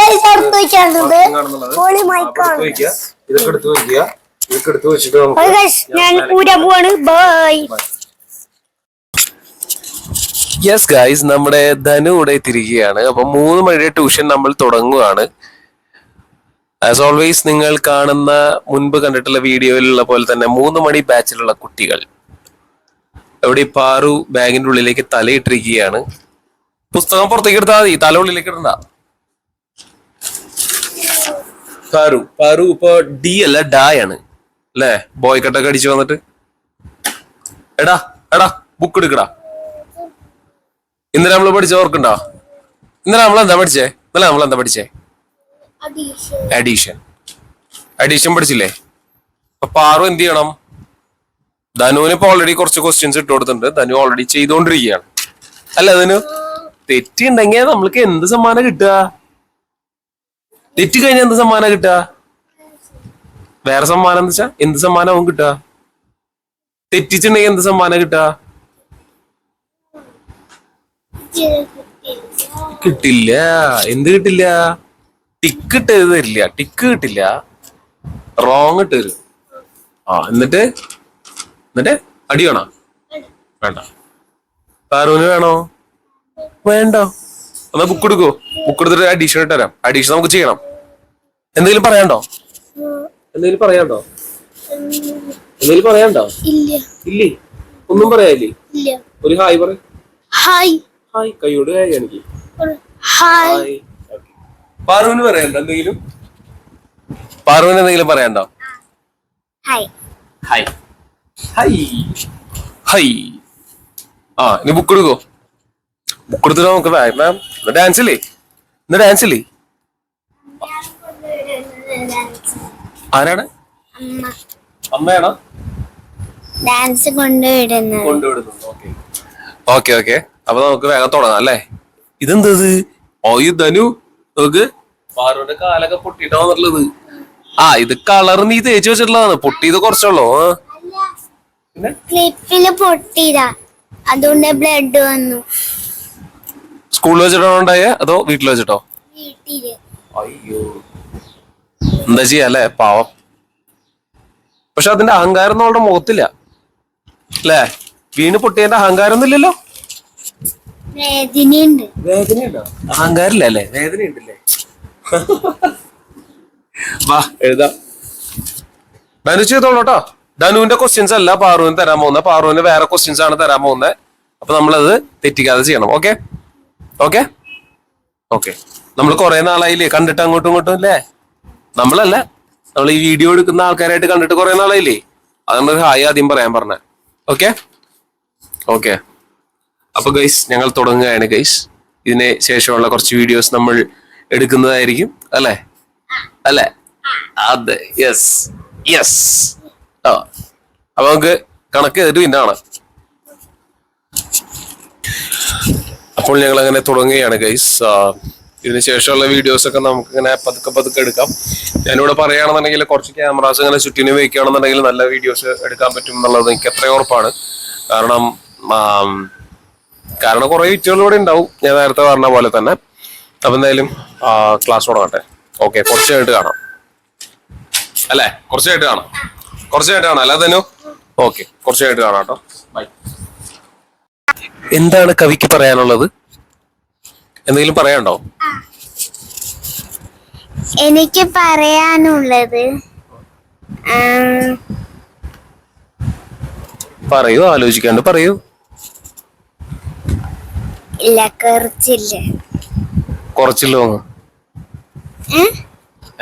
കാണുന്നുള്ളത്. ഇതൊക്കെ എടുത്ത് വെക്കുക. ഇതൊക്കെ എടുത്ത് വെച്ചിട്ട് ഞാൻ ഊരാൻ പോവാണ്. ബൈ. യെസ് ഗൈസ്, നമ്മുടെ ധനു ഇവിടെ എത്തിയിരിക്കുകയാണ്. അപ്പൊ 3 മണിയുടെ ട്യൂഷൻ നമ്മൾ തുടങ്ങുകയാണ്. ആസ് ഓൾവേസ് നിങ്ങൾ കാണുന്ന മുൻപ് കണ്ടിട്ടുള്ള വീഡിയോയിലുള്ള പോലെ തന്നെ 3 മണി ബാച്ചിലുള്ള കുട്ടികൾ ഇവിടെ പാറു ബാഗിന്റെ ഉള്ളിലേക്ക് തലയിട്ടിരിക്കുകയാണ്. പുസ്തകം പുറത്തേക്ക് എടുത്താൽ മതി, തല ഉള്ളിലേക്ക് ഇടണ്ട. പാറു ഇപ്പൊ ഡി അല്ല ഡായാണ് അല്ലേ? ബോയ് കട്ടൊക്കെ അടിച്ചു വന്നിട്ട് എടാ ബുക്ക് എടുക്കടാ. ഇന്നലെ നമ്മള് പഠിച്ച ഓർക്കുണ്ടോ? ഇന്നലെ നമ്മളെന്താ പഠിച്ചേ? അഡീഷൻ പഠിച്ചില്ലേ? അപ്പൊ പാറു എന്ത് ചെയ്യണം? ധനുവിന് ഇപ്പൊ ഓൾറെഡി കുറച്ച് ക്വസ്റ്റ്യൻസ് ഇട്ട് കൊടുത്തിട്ടുണ്ട്. ധനു ഓൾറെഡി ചെയ്തുകൊണ്ടിരിക്കുകയാണ്. അല്ല ധനു, തെറ്റുണ്ടെങ്കിൽ നമ്മൾക്ക് എന്ത് സമ്മാനം കിട്ടുക? തെറ്റ് കഴിഞ്ഞാൽ എന്ത് സമ്മാനം കിട്ടുക? വേറെ സമ്മാനം എന്ന് വെച്ചാ എന്ത് സമ്മാനവും കിട്ടുക? തെറ്റിച്ചുണ്ടെങ്കിൽ എന്ത് സമ്മാനം കിട്ടുക? കിട്ടില്ല. എന്ത് കിട്ടില്ല? ടിക്ക് ഇട്ട് തരില്ല. ടിക്ക് കിട്ടില്ല, റോങ് ഇട്ട് തരും. എന്നിട്ട് അടി വേണോ? വേണ്ട. പാറുവിന് വേണോ? വേണ്ടോ? എന്നാ ബുക്ക് എടുക്കോ? ബുക്ക് എടുത്തിട്ട് അഡീഷൻ ഇട്ട് തരാം. അഡീഷൻ നമുക്ക് ചെയ്യണം. എന്തെങ്കിലും പറയാണ്ടോ? ഇല്ലേ? ഒന്നും പറയാല്ലേ? ഒരു ഹായ് പറ. ഹായ്. കൈയോട് ഹായ് എനിക്ക്. പാറുവിന് പറയണ്ടോ എന്തെങ്കിലും? പറയണ്ടോ? ഇനി ബുക്ക് എടുക്കോ? ബുക്ക് എടുത്തിട്ട് നമുക്ക് മാം ഡാൻസ് ഇല്ലേ? ആരാണ്? അമ്മയാണോ ഡാൻസ് കൊണ്ടുവിടുന്നത്? ഓക്കെ. അപ്പൊ നമുക്ക് വേഗം തുടങ്ങാം അല്ലേ? ഇതെന്തത്? ധനു നോക്ക്, പാറുവിന്റെ കാലൊക്കെ പൊട്ടിട്ടാന്നുള്ളത്. ഇത് കളർ നീ തേച്ച് വെച്ചിട്ടുള്ളതാണ്. പൊട്ടിയത് കുറച്ചുള്ളൂ. ക്ലിപ്പില് പൊട്ടിയതാ, അതുകൊണ്ട് ബ്ലഡ് വന്നു. സ്കൂളിൽ വെച്ചിട്ടാണോ ഉണ്ടായേ അതോ വീട്ടിൽ വെച്ചിട്ടോ? വീട്ടില്. അയ്യോ, എന്താ ചെയ്യാ പാവം. പക്ഷെ അതിന്റെ അഹങ്കാരം ഒന്നും അവളുടെ മുഖത്തില്ല അല്ലേ? വീണ് പൊട്ടിയതിന്റെ അഹങ്കാരം ഒന്നും ഇല്ലല്ലോ. വേദനയുണ്ടോ? അഹങ്കാരില്ല അല്ലേ? വേദനയുണ്ടല്ലേ? വാ എഴുതാം. ധനു ചെയ്തോളൂട്ടോ. ധനുവിന്റെ ക്വസ്റ്റ്യൻസ് അല്ല പാറുവിന് തരാൻ പോകുന്നത്. പാറുവിന് വേറെ ക്വസ്റ്റ്യൻസ് ആണ് തരാൻ പോകുന്നത്. അപ്പൊ നമ്മളത് തെറ്റിക്കാതെ ചെയ്യണം. ഓക്കെ. നമ്മൾ കുറെ നാളായില്ലേ കണ്ടിട്ട് അങ്ങോട്ടും ഇങ്ങോട്ടും അല്ലേ? നമ്മൾ ഈ വീഡിയോ എടുക്കുന്ന ആൾക്കാരായിട്ട് കണ്ടിട്ട് കുറെ നാളായില്ലേ? അതുകൊണ്ട് ഹായ് ആദ്യം പറയാൻ പറഞ്ഞ. ഓക്കെ. അപ്പൊ ഗൈസ്, ഞങ്ങൾ തുടങ്ങുകയാണ് ഗൈസ്. ഇതിന് ശേഷമുള്ള കുറച്ച് വീഡിയോസ് നമ്മൾ എടുക്കുന്നതായിരിക്കും അല്ലേ? അതെ, യെസ്. അപ്പൊ നമുക്ക് കണക്ക് ചെയ്തിട്ട് പിന്നെ കാണാം. അപ്പോൾ ഞങ്ങൾ അങ്ങനെ തുടങ്ങുകയാണ് ഗൈസ്. ഇതിന് ശേഷമുള്ള വീഡിയോസ് ഒക്കെ നമുക്ക് ഇങ്ങനെ പതുക്കെ എടുക്കാം. ഞാനിവിടെ പറയുകയാണെന്നുണ്ടെങ്കിൽ കുറച്ച് ക്യാമറാസ് ഇങ്ങനെ ചുറ്റിന് വയ്ക്കുകയാണെന്നുണ്ടെങ്കിൽ നല്ല വീഡിയോസ് എടുക്കാൻ പറ്റും എന്നുള്ളത് എനിക്ക് എത്രയും ഉറപ്പാണ്. കാരണം കുറെ വിറ്റുകളിലൂടെ ഉണ്ടാവും, ഞാൻ നേരത്തെ പറഞ്ഞ പോലെ തന്നെ. അപ്പൊ എന്തായാലും ക്ലാസ് തുടങ്ങട്ടെ. ഓക്കെ, കുറച്ചായിട്ട് കാണാം അല്ലേ? കുറച്ചായിട്ട് കാണാം അല്ല തന്നെ? ഓക്കെ, കുറച്ചായിട്ട് കാണാം കേട്ടോ. ബൈ. എന്താണ് കവിക്ക് പറയാനുള്ളത്? എന്തെങ്കിലും പറയാനുണ്ടോ? എനിക്ക് പറയാനുള്ളത് പറയൂ, ആലോചിക്കാണ്ട് പറയൂ. ഇല്ല, കുറച്ചില്ല. കുറച്ചില്ലോ?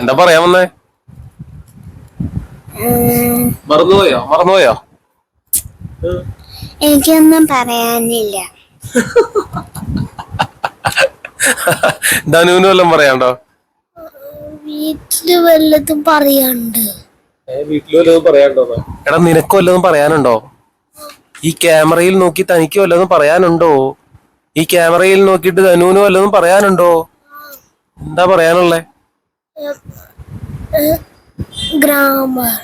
എന്താ പറയാൻ വന്നേ? മറന്നുപോയോ? എനിക്കൊന്നും പറയാനില്ല. ധനുവിന് വല്ലതും പറയാണ്ടോ? വീട്ടില് വല്ലതും പറയാനുണ്ട്. വീട്ടില് വല്ലതും പറയാനുണ്ടോ? എടാ, നിനക്ക് വല്ലതും പറയാനുണ്ടോ? ഈ ക്യാമറയിൽ നോക്കി തനിക്ക് വല്ലതും പറയാനുണ്ടോ? ഈ ക്യാമറയിൽ നോക്കിയിട്ട് ധനുവിന് വല്ലതും പറയാനുണ്ടോ? എന്താ പറയാനുള്ളേ? ഗ്രാമർ.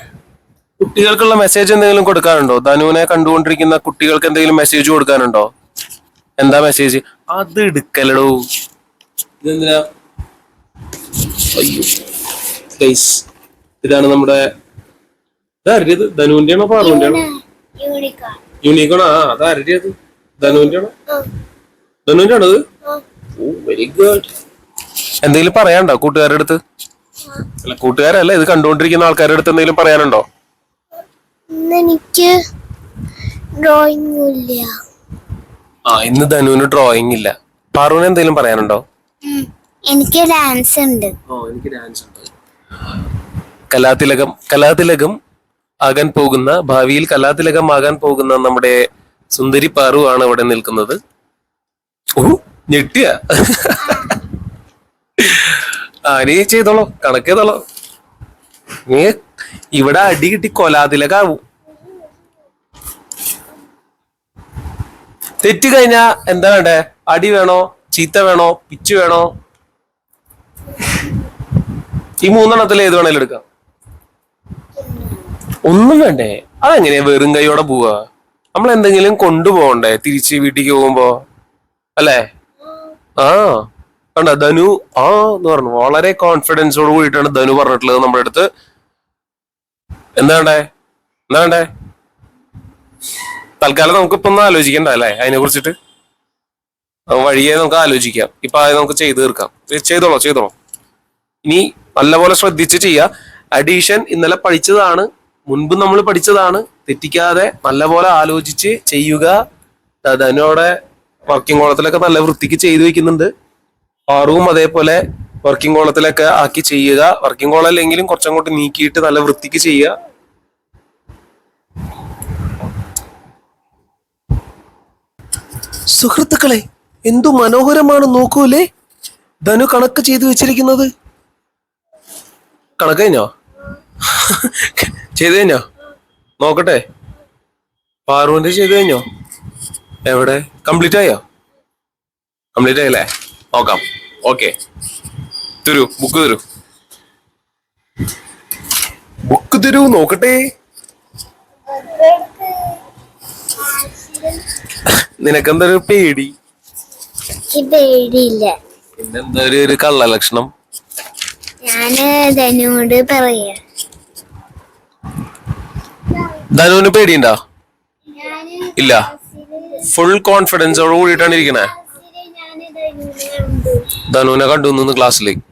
കുട്ടികൾക്കുള്ള മെസ്സേജ് എന്തെങ്കിലും കൊടുക്കാനുണ്ടോ? ധനുവിനെ കണ്ടുകൊണ്ടിരിക്കുന്ന കുട്ടികൾക്ക് എന്തെങ്കിലും മെസ്സേജ് കൊടുക്കാനുണ്ടോ? എന്താ മെസ്സേജ്? അത് എടുക്കലടോ. ഇതെന്തിനാ? അയ്യോ, ഇതാണ് നമ്മുടെ ഇതാരത്? ധനുവിന്റെ ആണോ പാറുവിന്റെ ആണോ? യൂണിക്കോണോ? അതാരത്? ധനുവിന്റെ ആണോ? ധനുവിന്റെ ആണത്? ഓ, വെരി ഗുഡ്. എന്തെങ്കിലും പറയാനുണ്ടോ കൂട്ടുകാരുടെ അടുത്ത്? അല്ല, കൂട്ടുകാരല്ല, ഇത് കണ്ടുകൊണ്ടിരിക്കുന്ന ആൾക്കാരുടെ അടുത്ത് എന്തെങ്കിലും പറയാനുണ്ടോ? എനിക്ക് ഡ്രോയിങ് ഇല്ല. ഇന്ന് ധനുവിന് ഡ്രോയിങ് ഇല്ല. പാറുവിന് എന്തെങ്കിലും പറയാനുണ്ടോ? എനിക്ക് ഡാൻസ് ഉണ്ട്. എനിക്ക് ഡാൻസ് ഉണ്ട്. കലാതിലകം ആകാൻ പോകുന്ന, ഭാവിയിൽ കലാതിലകം ആകാൻ പോകുന്ന നമ്മുടെ സുന്ദരി പാറു ആണ് ഇവിടെ നിൽക്കുന്നത്. ഓ, ഞെട്ടിയ. നീ ചെയ്തോളോ, കണക്ക് ചെയ്തോളോ. നീ ഇവിടെ അടി കിട്ടി കൊലാതിലകാവും. തെറ്റ് കഴിഞ്ഞാ എന്താ വേണ്ടേ? അടി വേണോ, ചീത്ത വേണോ, പിച്ച് വേണോ? ഈ മൂന്നെണ്ണത്തിൽ ഏത് വേണേലും എടുക്കാം. ഒന്നും വേണ്ടേ? അതെങ്ങനെയാ വെറും കൈയോടെ പോവാ? നമ്മൾ എന്തെങ്കിലും കൊണ്ടുപോകണ്ടേ തിരിച്ച് വീട്ടിലേക്ക് പോകുമ്പോ? അല്ലേ? കണ്ട ധനു എന്ന് പറഞ്ഞു. വളരെ കോൺഫിഡൻസോട് കൂടിയിട്ടാണ് ധനു പറഞ്ഞിട്ടുള്ളത് നമ്മുടെ അടുത്ത്. എന്താ വേണ്ടേ? തൽക്കാലം നമുക്കിപ്പൊ ഒന്നും ആലോചിക്കണ്ട അല്ലേ അതിനെ കുറിച്ചിട്ട്? വഴിയെ നമുക്ക് ആലോചിക്കാം. ഇപ്പൊ അത് നമുക്ക് ചെയ്തു തീർക്കാം. ചെയ്തോളോ. ഇനി നല്ലപോലെ ശ്രദ്ധിച്ച് ചെയ്യാ. അഡീഷൻ ഇന്നലെ പഠിച്ചതാണ്, മുൻപ് നമ്മൾ പഠിച്ചതാണ്. തെറ്റിക്കാതെ നല്ലപോലെ ആലോചിച്ച് ചെയ്യുക. ധനുവിടെ വർക്കിംഗ് കോളത്തിലൊക്കെ നല്ല വൃത്തിക്ക് ചെയ്തു വെക്കുന്നുണ്ട്. പാറുവും അതേപോലെ വർക്കിംഗ് കോളത്തിലൊക്കെ ആക്കി ചെയ്യുക. വർക്കിംഗ് കോളം അല്ലെങ്കിലും കുറച്ചങ്ങോട്ട് നീക്കിയിട്ട് നല്ല വൃത്തിക്ക് ചെയ്യുക. സുഹൃത്തുക്കളെ, എന്തു മനോഹരമാണ് നോക്കൂലേ ധനു കണക്ക് ചെയ്തു വെച്ചിരിക്കുന്നത്. കണക്ക് കഴിഞ്ഞോ? ചെയ്തു കഴിഞ്ഞോ? നോക്കട്ടെ. പാറുവിന്റെ ചെയ്തു കഴിഞ്ഞോ? എവിടെ? കംപ്ലീറ്റ് ആയോ? കംപ്ലീറ്റ് ആയില്ലേ? നോക്കാം. ഓക്കെ, ബുക്ക് തരൂ നോക്കട്ടെ. നിനക്കെന്തൊരു പേടി? പേടിയില്ല. പിന്നെന്താ ഒരു കള്ള ലക്ഷണം? ഞാന് ധനുവോട് പറയാ. ധനുവിന് പേടിയുണ്ടോ? ഇല്ല, ഫുൾ കോൺഫിഡൻസോട് കൂടിയിട്ടാണ് ഇരിക്കണേ. ധനുവിനെ കണ്ടു നിന്ന് ക്ലാസ്സിലേക്ക്.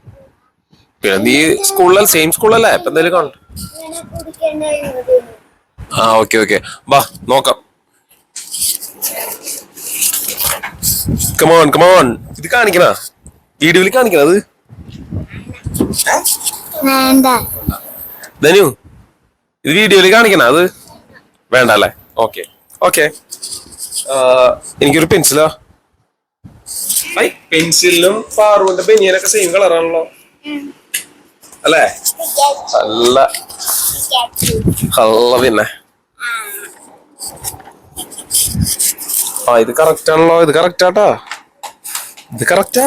പിന്നെ നീ സ്കൂളിൽ സെയിം സ്കൂളല്ലേ? ഇപ്പൊ എന്തായാലും കാണും. ഓക്കെ, വാ നോക്കാം. കമോൺ. ഇത് കാണിക്കണ വീഡിയോയിൽ കാണിക്കണത് ധനു? ഇത് വീഡിയോയിൽ കാണിക്കണ അത് വേണ്ട അല്ലേ? ഓക്കെ. എനിക്കൊരു പെൻസിലോ? പെൻസിലും പാറുവിന്റെ ബനിയനൊക്കെ സെയിം കളറാണല്ലോ അല്ലേ? അല്ല പിന്നെ ഇത് കറക്റ്റ് ആണല്ലോ. ഇത് കറക്റ്റാട്ടാ. ഇത് കറക്റ്റാ.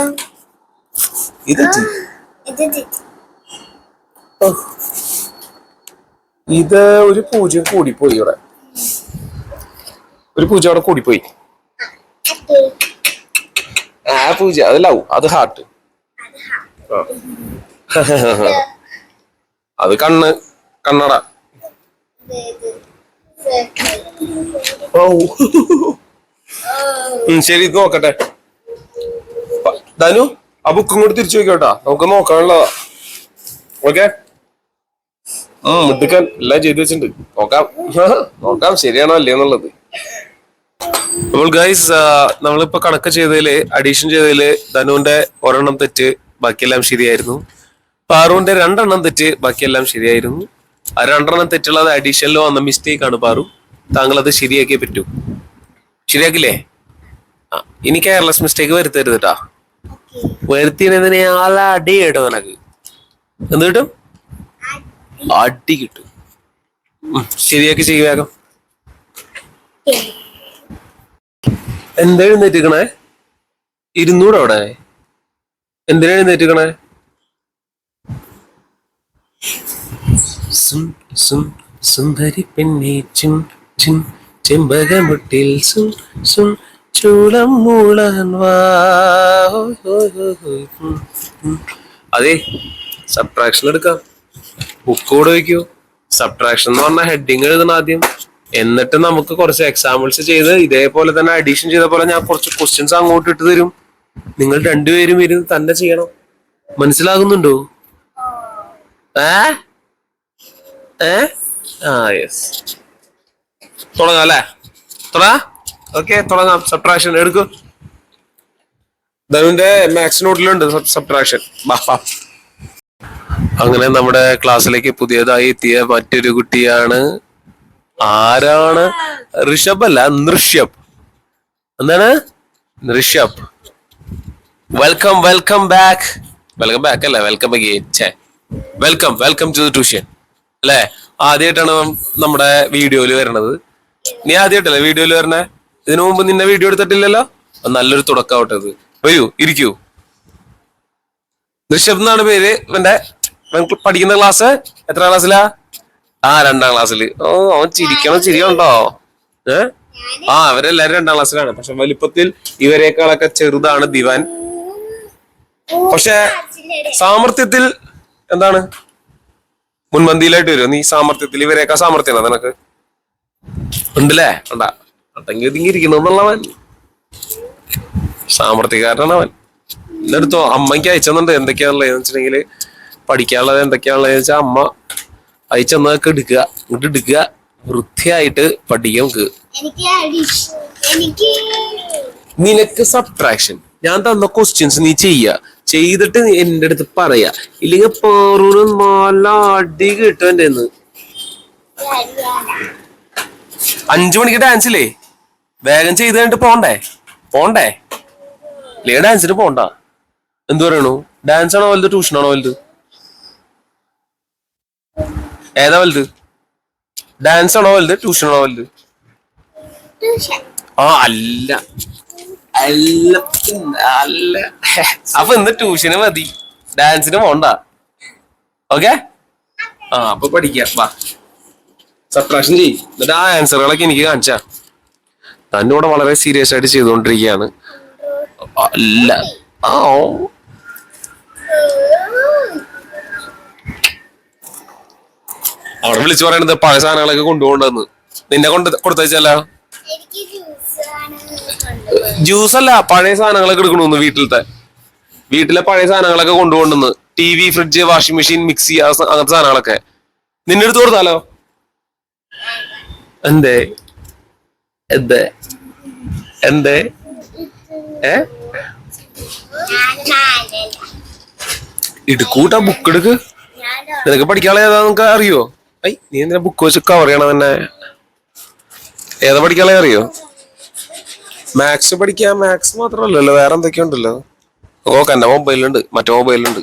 ഇത് ഒരു പൂജ്യം കൂടിപ്പോയി. ഇവിടെ ഒരു പൂജ്യം അവിടെ കൂടിപ്പോയി. പൂജ്യം അത് ലവ്, അത് ഹാർട്ട്. അത് കണ്ണട. ശരി, ഇത് നോക്കട്ടെ. ധനു, ആ ബുക്കും കൂടി തിരിച്ചു വെക്കോട്ടാ, നമുക്ക് നോക്കാനുള്ളതാ. ഓക്കെ, മുട്ടിക്കാൻ എല്ലാം ചെയ്തു വെച്ചിട്ടുണ്ട്. നോക്കാം നോക്കാം ശരിയാണോ അല്ലേ എന്നുള്ളത്. അപ്പോൾ ഗൈസ് നമ്മളിപ്പോ കണക്ക് ചെയ്തതില് അഡീഷൻ ചെയ്തതില് ധനുവിന്റെ ഒരെണ്ണം തെറ്റ് ബാക്കിയെല്ലാം ശരിയായിരുന്നു. പാറുവിന്റെ 2 എണ്ണം തെറ്റ് ബാക്കിയെല്ലാം ശരിയായിരുന്നു. ആ 2 എണ്ണം തെറ്റുള്ളത് അഡീഷനിലോ വന്ന മിസ്റ്റേക്ക് ആണ് പാറു. താങ്കൾ അത് ശരിയാക്കിയേ പറ്റൂ. ശരിയാക്കില്ലേ? ഇനി കെയർലെസ് മിസ്റ്റേക്ക് വരുത്തരുത് കേട്ടാ. വരുത്തിയതിനെ ആളെ അടി കേട്ടോ നിനക്ക്. എന്ത് കിട്ടും? അടി കിട്ടും. ശരിയാക്കി ചെയ്യ വേഗം. എന്താ എഴുന്നേറ്റിക്കണേ? ഇരുന്നൂടെ അവിടെ? എന്തിനാ എഴുന്നേറ്റിക്കണേ? സുന്ദരി പെണ്ണെ ചിൻ ചിൻ ചെമ്പകമുട്ടിൽ സുൻ സുൻ ചൂളം മൂളാൻ വാ. അതെ സബ്ട്രാക്ഷൻ എടുക്കാം. ബുക്കോട് വയ്ക്കൂ. സബ്ട്രാക്ഷൻ എന്ന് പറഞ്ഞാൽ ഹെഡിങ് എഴുതണം ആദ്യം. എന്നിട്ട് നമുക്ക് കുറച്ച് എക്സാമ്പിൾസ് ചെയ്ത് ഇതേപോലെ തന്നെ അഡീഷൻ ചെയ്ത പോലെ ഞാൻ കുറച്ച് ക്വസ്റ്റ്യൻസ് അങ്ങോട്ട് ഇട്ട് തരും. നിങ്ങൾ രണ്ടുപേരും ഇരുന്ന് തന്നെ ചെയ്യണം. മനസ്സിലാകുന്നുണ്ടോ? യെസ്. തുടങ്ങാം അല്ലേ? ഓക്കെ തുടങ്ങാം. സബ്ട്രാക്ഷൻ എടുക്കൂ. ധനുവിന്റെ മാത്സ് നോട്ടിലുണ്ട് സബ്ട്രാക്ഷൻ. അങ്ങനെ നമ്മുടെ ക്ലാസ്സിലേക്ക് പുതിയതായി എത്തിയ മറ്റൊരു കുട്ടിയാണ്. ആരാണ്? ഋഷഭ് അല്ല, നൃഷഭ്. എന്താണ്? Rishabh. Welcome welcome back. Welcome back അല്ലേ, welcome again. Welcome to the tuition അല്ലേ? ആദ്യമായിട്ടാണ് നമ്മുടെ വീഡിയോയിൽ വരണത്. നീ ആദ്യമായിട്ടല്ലേ വീഡിയോയിൽ വരണേ? ഇതിനു മുമ്പ് നിന്നെ വീഡിയോ എടുത്തിട്ടില്ലല്ലോ. നല്ലൊരു തുടക്കാവട്ടെ ഇത്. വരൂ, ഇരിക്കൂ. ഋഷഭ് എന്നാണ് പേര്. ഇവന്റെ പഠിക്കുന്ന ക്ലാസ് എത്ര ക്ലാസ്സിലാ? 2ാം ക്ലാസ്സില്. ഓ അവൻ ചിരിക്കണോ? അവരെല്ലാരും 2ാം ക്ലാസ്സിലാണ്. പക്ഷെ വലിപ്പത്തിൽ ഇവരെക്കാളൊക്കെ ചെറുതാണ് ദിവാൻ. പക്ഷെ സാമർത്ഥ്യത്തിൽ എന്താണ് മുൻപന്തിയിലായിട്ട് വരും. നീ സാമർത്ഥ്യത്തിൽ ഇവരെയൊക്കെ സാമർത്ഥ്യമാണ് നിനക്ക് ഉണ്ടല്ലേ? അടങ്ങി ഒതുങ്ങി ഇരിക്കുന്നുള്ളവൻ സാമർത്ഥ്യക്കാരനാണ് അവൻ. എന്നെടുത്തോ, അമ്മയ്ക്ക് അയച്ചെന്നുണ്ട് എന്തൊക്കെയാണുള്ളത് വെച്ചിട്ടുണ്ടെങ്കിൽ പഠിക്കാനുള്ളത് എന്തൊക്കെയാണുള്ളത് വെച്ചാൽ അമ്മ അയച്ചെന്നൊക്കെ എടുക്കുക വൃത്തിയായിട്ട് പഠിക്കാം. നിനക്ക് സബ്ട്രാക്ഷൻ ഞാൻ തന്ന ക്വസ്റ്റ്യൻസ് നീ ചെയ്തിട്ട് എന്റെ അടുത്ത് പറയാ. ഇല്ലെങ്കിൽ പാറൂന് നല്ല അടി കിട്ടും എന്റെ 5 മണിക്ക് ഡാൻസില്ലേ? വേഗം ചെയ്ത് കഴിഞ്ഞിട്ട് പോണ്ടേ ഇല്ലേ? ഡാൻസിന് പോണ്ട. എന്തു പറയണു? ഡാൻസ് ആണോ വലുത്, ട്യൂഷനാണോ വലുത്? ഏതാ വലുത്? ഡാൻസ് ആണോ വലുത്, ട്യൂഷനാണോ വലുത്? അല്ല. അപ്പൊ ഇന്ന് ട്യൂഷന് മതി, ഡാൻസിന് പോണ്ട. ഓക്കെ? അപ്പൊ പഠിക്കാം. വാ സബ്ട്രാക്ഷൻ ചെയ്യ്. എന്നിട്ട് ആ ആൻസറുകളൊക്കെ എനിക്ക് കാണിച്ചാ. തന്നോട് വളരെ സീരിയസ് ആയിട്ട് ചെയ്തുകൊണ്ടിരിക്കുകയാണ്. അല്ല അവിടെ വിളിച്ചു പറയണത് പഴയ സാധനങ്ങളൊക്കെ കൊണ്ടുപോകണ്ടെന്ന്. നിന്നെ കൊടുത്തയച്ചല്ലോ. ജ്യൂസ് അല്ല, പഴയ സാധനങ്ങളൊക്കെ എടുക്കണമെന്ന്. വീട്ടിലെ പഴയ സാധനങ്ങളൊക്കെ കൊണ്ടുപോകണ്ടെന്ന്. TV, fridge, washing machine, mixie, അങ്ങനത്തെ സാധനങ്ങളൊക്കെ നിന്നെ എടുത്ത് കൊടുത്താലോ? എന്തേ എടുക്കൂട്ടാ. ബുക്ക് എടുക്ക്. നിനക്ക് പഠിക്കാനുള്ള ഏതാ നിനക്ക് അറിയോ? നീ എന്തിനാ ബുക്ക് വെച്ച് കവർ ചെയ്യണം തന്നെ? ഏതാ പഠിക്കാനുള്ള അറിയോ? മാത്സ് പഠിക്കാം. മാത്സ് മാത്രമല്ലല്ലോ, വേറെ എന്തൊക്കെയുണ്ടല്ലോ. എന്റെ മൊബൈലുണ്ട്, മറ്റേ മൊബൈലുണ്ട്.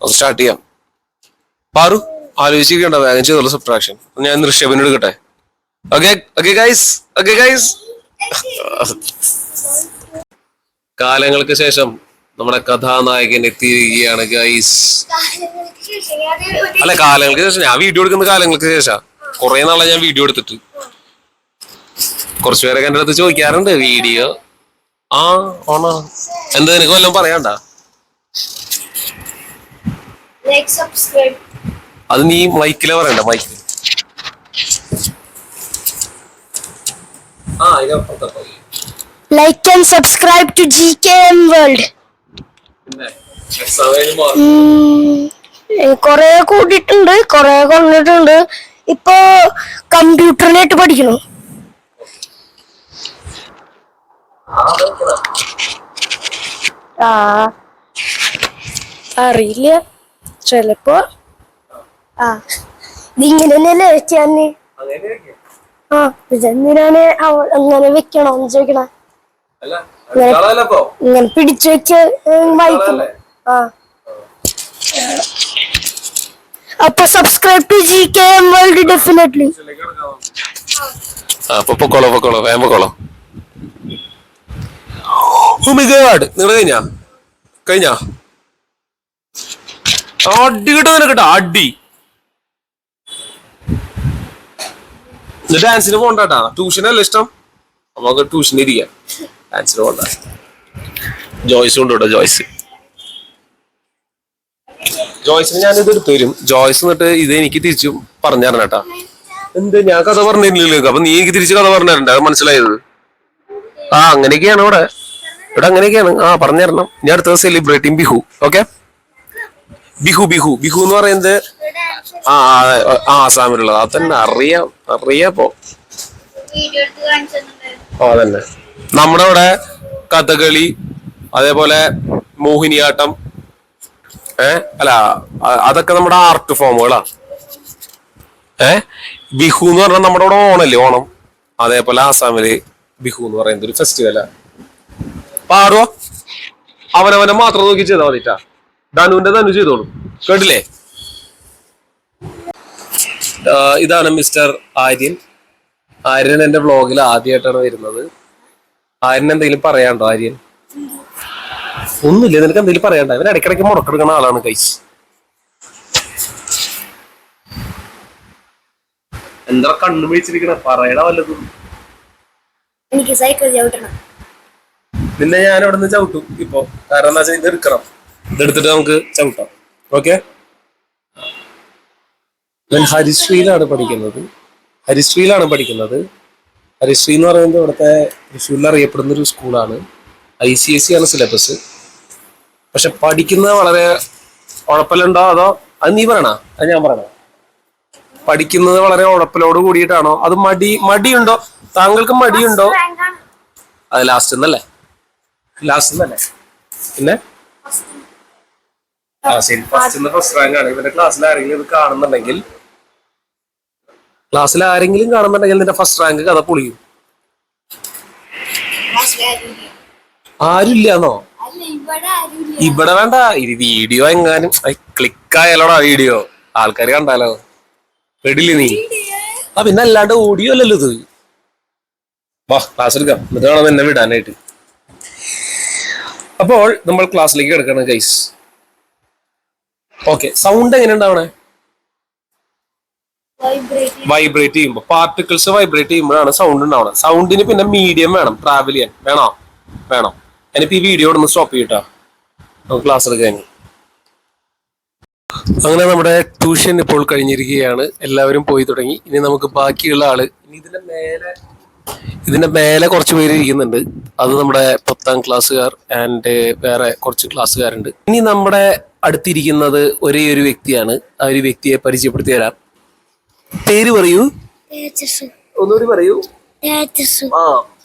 അത് സ്റ്റാർട്ട് ചെയ്യാം. പാറു ആലോചിച്ചിരിക്കണ്ട, വേഗം ചെയ്തോളൂ സബ്ട്രാക്ഷൻ. ഞാൻ ഋഷഭിന് എടുക്കട്ടെ. Okay guys. കാലങ്ങൾക്ക് ശേഷം നമ്മുടെ കഥാനായകൻ എത്തിയിരിക്കുകയാണ് ഗൈസ്. അല്ല, കാലങ്ങൾക്ക് ശേഷം ഞാൻ വീഡിയോ എടുക്കുന്ന കാലങ്ങൾക്ക് ശേഷം. കുറെ നാളെ ഞാൻ വീഡിയോ എടുത്തിട്ട്. കുറച്ചുപേരൊക്കെ എന്റെ അടുത്ത് ചോദിക്കാറുണ്ട് വീഡിയോ ഓണോ എന്താ, നിനക്ക് വല്ലതും പറയാണ്ട? അത് നീ മൈക്കിലെ പറയണ്ട. മൈക്കിൽ Like and subscribe to GKM World. കൊറേ കൂട്ടിയിട്ടുണ്ട്, കൊറേ കൊണ്ടിട്ടുണ്ട്. ഇപ്പൊ കമ്പ്യൂട്ടറിനായിട്ട് പഠിക്കണു. ആ അറിയില്ല, ചെലപ്പോ ആ ഇതിങ്ങനെ തന്നെയല്ലേ വെച്ചാന്ന്. ആ ഇതെന്തിനാണ് അങ്ങനെ വെക്കണോന്ന് ചോദിക്കണ. ഇങ്ങനെ പിടിച്ചു വെച്ച് വായിക്കണം. ആ അപ്പൊ subscribe to GKM world definitely. പൊക്കോളോ വേഗം പൊക്കോളോ. നിങ്ങൾ കഴിഞ്ഞാ അടി കിട്ടോ നിനക്കട്ടോ അടി. ഡാൻസിന് പോണ്ടാട്ടാ, ട്യൂഷനല്ല ഇഷ്ടം, നമുക്ക് ട്യൂഷന് ഇരിക്കാം, ഡാൻസിന് പോണ്ട. ജോയ്സ് കൊണ്ടുവിട്ടോ, ജോയ്സിന് ഞാൻ ഇത് എടുത്തു തരും. ജോയ്സ് എന്നിട്ട് ഇത് എനിക്ക് തിരിച്ചു പറഞ്ഞു തരണേട്ടാ. എന്ത് ഞാൻ കഥ പറഞ്ഞില്ലല്ലോ, അപ്പൊ നീ എനിക്ക് തിരിച്ച് കഥ പറഞ്ഞു തരണ്ടേ, അത് മനസ്സിലായത്? ആ അങ്ങനെയൊക്കെയാണ് ഇവിടെ അങ്ങനെയൊക്കെയാണ്. ആ പറഞ്ഞു തരണം. ഞാൻ അടുത്തത് സെലിബ്രേറ്റിംഗ് ബിഹു. ഓക്കെ, ബിഹു എന്ന് പറയുന്നത് ആസാമിലുള്ളത്. അതന്നെ അറിയാപ്പോ. അതന്നെ നമ്മുടെ ഇവിടെ കഥകളി, അതേപോലെ മോഹിനിയാട്ടം, അല്ല അതൊക്കെ നമ്മുടെ ആർട്ട് ഫോമുകളാ. ബിഹു എന്ന് പറഞ്ഞാൽ നമ്മുടെ ഇവിടെ ഓണല്ലേ, ഓണം. അതേപോലെ ആസാമില് ബിഹു എന്ന് പറയുന്നത് ഒരു ഫെസ്റ്റിവലാ. പാടുവോ അവനവനെ മാത്രം നോക്കി ചെയ്താൽ മതിട്ടാ. ധനു ചെയ്തോളൂ, കേട്ടില്ലേ? ഇതാണ് മിസ്റ്റർ ആര്യൻ എന്റെ വ്ളോഗിൽ ആദ്യമായിട്ടാണ് വരുന്നത്. ആര്യൻ എന്തെങ്കിലും പറയാണ്ടോ? ആര്യൻ ഒന്നുമില്ല, നിനക്ക് എന്തെങ്കിലും പറയാണ്ടോ? അവൻ ഇടയ്ക്കിടയ്ക്ക് മുടക്കെടുക്കുന്ന ആളാണ് കൈസ്. എന്താ കണ്ണു പിടിച്ചിരിക്കണ, പറയണ വല്ലതും. എനിക്ക് സൈക്കിൾ ചവിട്ടണം. പിന്നെ ഞാൻ അവിടെ നിന്ന് ചവിട്ടും ഇപ്പൊ, കാരണം എന്താ വെച്ചാൽ ഇത് എടുക്കണം, ഇതെടുത്തിട്ട് നമുക്ക് ചവിട്ടാം. ഓക്കെ, ഞാൻ ഹരിശ്രീയിലാണ് പഠിക്കുന്നത്. ഹരിശ്രീ എന്ന് പറയുന്നത് ഇവിടുത്തെ തൃശ്ശൂരിൽ അറിയപ്പെടുന്ന ഒരു സ്കൂളാണ്. ICSE ആണ് സിലബസ്. പക്ഷെ പഠിക്കുന്നത് വളരെ ഉഴപ്പലുണ്ടോ അതോ അത് നീ പറയണ, അത് ഞാൻ പറയണ? പഠിക്കുന്നത് വളരെ ഉഴപ്പലോട് കൂടിയിട്ടാണോ, അത് മടിയുണ്ടോ? താങ്കൾക്ക് മടിയുണ്ടോ? അത് ലാസ്റ്റ് എന്നല്ലേ? പിന്നെ ശരി, ഫസ്റ്റ് റാങ്ക് ആണ്. ഇവന്റെ ക്ലാസ്സിൽ ആരെങ്കിലും ഇത് കാണുന്നുണ്ടെങ്കിൽ നിന്റെ ഫസ്റ്റ് റാങ്ക് കഥ പൊളിയും. ആരുമില്ലാന്നോ? ഇവിടെ വേണ്ട, വീഡിയോ എങ്ങാനും ക്ലിക്കായാലോടാ, വീഡിയോ ആൾക്കാർ കണ്ടാലോ, പെടില്ലേ നീ? പിന്നെ അല്ലാണ്ട് ഓഡിയോ അല്ലല്ലോ ഇത്. വാ ക്ലാസ് എടുക്കാം, എന്നിട്ട് വേണം എന്നെ വിടാനായിട്ട്. അപ്പോൾ നമ്മൾ ക്ലാസ്സിലേക്ക് കിടക്കണം ഗൈസ്. ഓക്കെ, സൗണ്ട് എങ്ങനെ ഉണ്ടാവണേ? വൈബ്രേറ്റ് ചെയ്യുമ്പോൾ, പാർട്ടിക്കിൾസ് വൈബ്രേറ്റ് ചെയ്യുമ്പോഴാണ് സൗണ്ട് ഉണ്ടാവണം. സൗണ്ടിന് പിന്നെ മീഡിയം വേണം, ട്രാവൽ ചെയ്യാൻ വേണം. ഞാനിപ്പോ ഈ വീഡിയോ ഒന്ന് സ്റ്റോപ്പ് ചെയ്യട്ടാ, നമുക്ക് ക്ലാസ് എടുക്കാൻ. അങ്ങനെ നമ്മുടെ ട്യൂഷൻ ഇപ്പോൾ കഴിഞ്ഞിരിക്കുകയാണ്, എല്ലാവരും പോയി തുടങ്ങി. ഇനി നമുക്ക് ബാക്കിയുള്ള ആള്, ഇനി ഇതിന്റെ മേലെ കുറച്ച് പേര് ഇരിക്കുന്നുണ്ട്. അത് നമ്മുടെ 10ാം ക്ലാസ്സുകാർ ആൻഡ് വേറെ കുറച്ച് ക്ലാസ്സുകാരുണ്ട്. ഇനി നമ്മുടെ അടുത്തിരിക്കുന്നത് ഒരേ ഒരു വ്യക്തിയാണ്. ആ ഒരു വ്യക്തിയെ പരിചയപ്പെടുത്തി തരാം. പേര് പറയൂ, ഒന്നുകൂടി പറയൂ.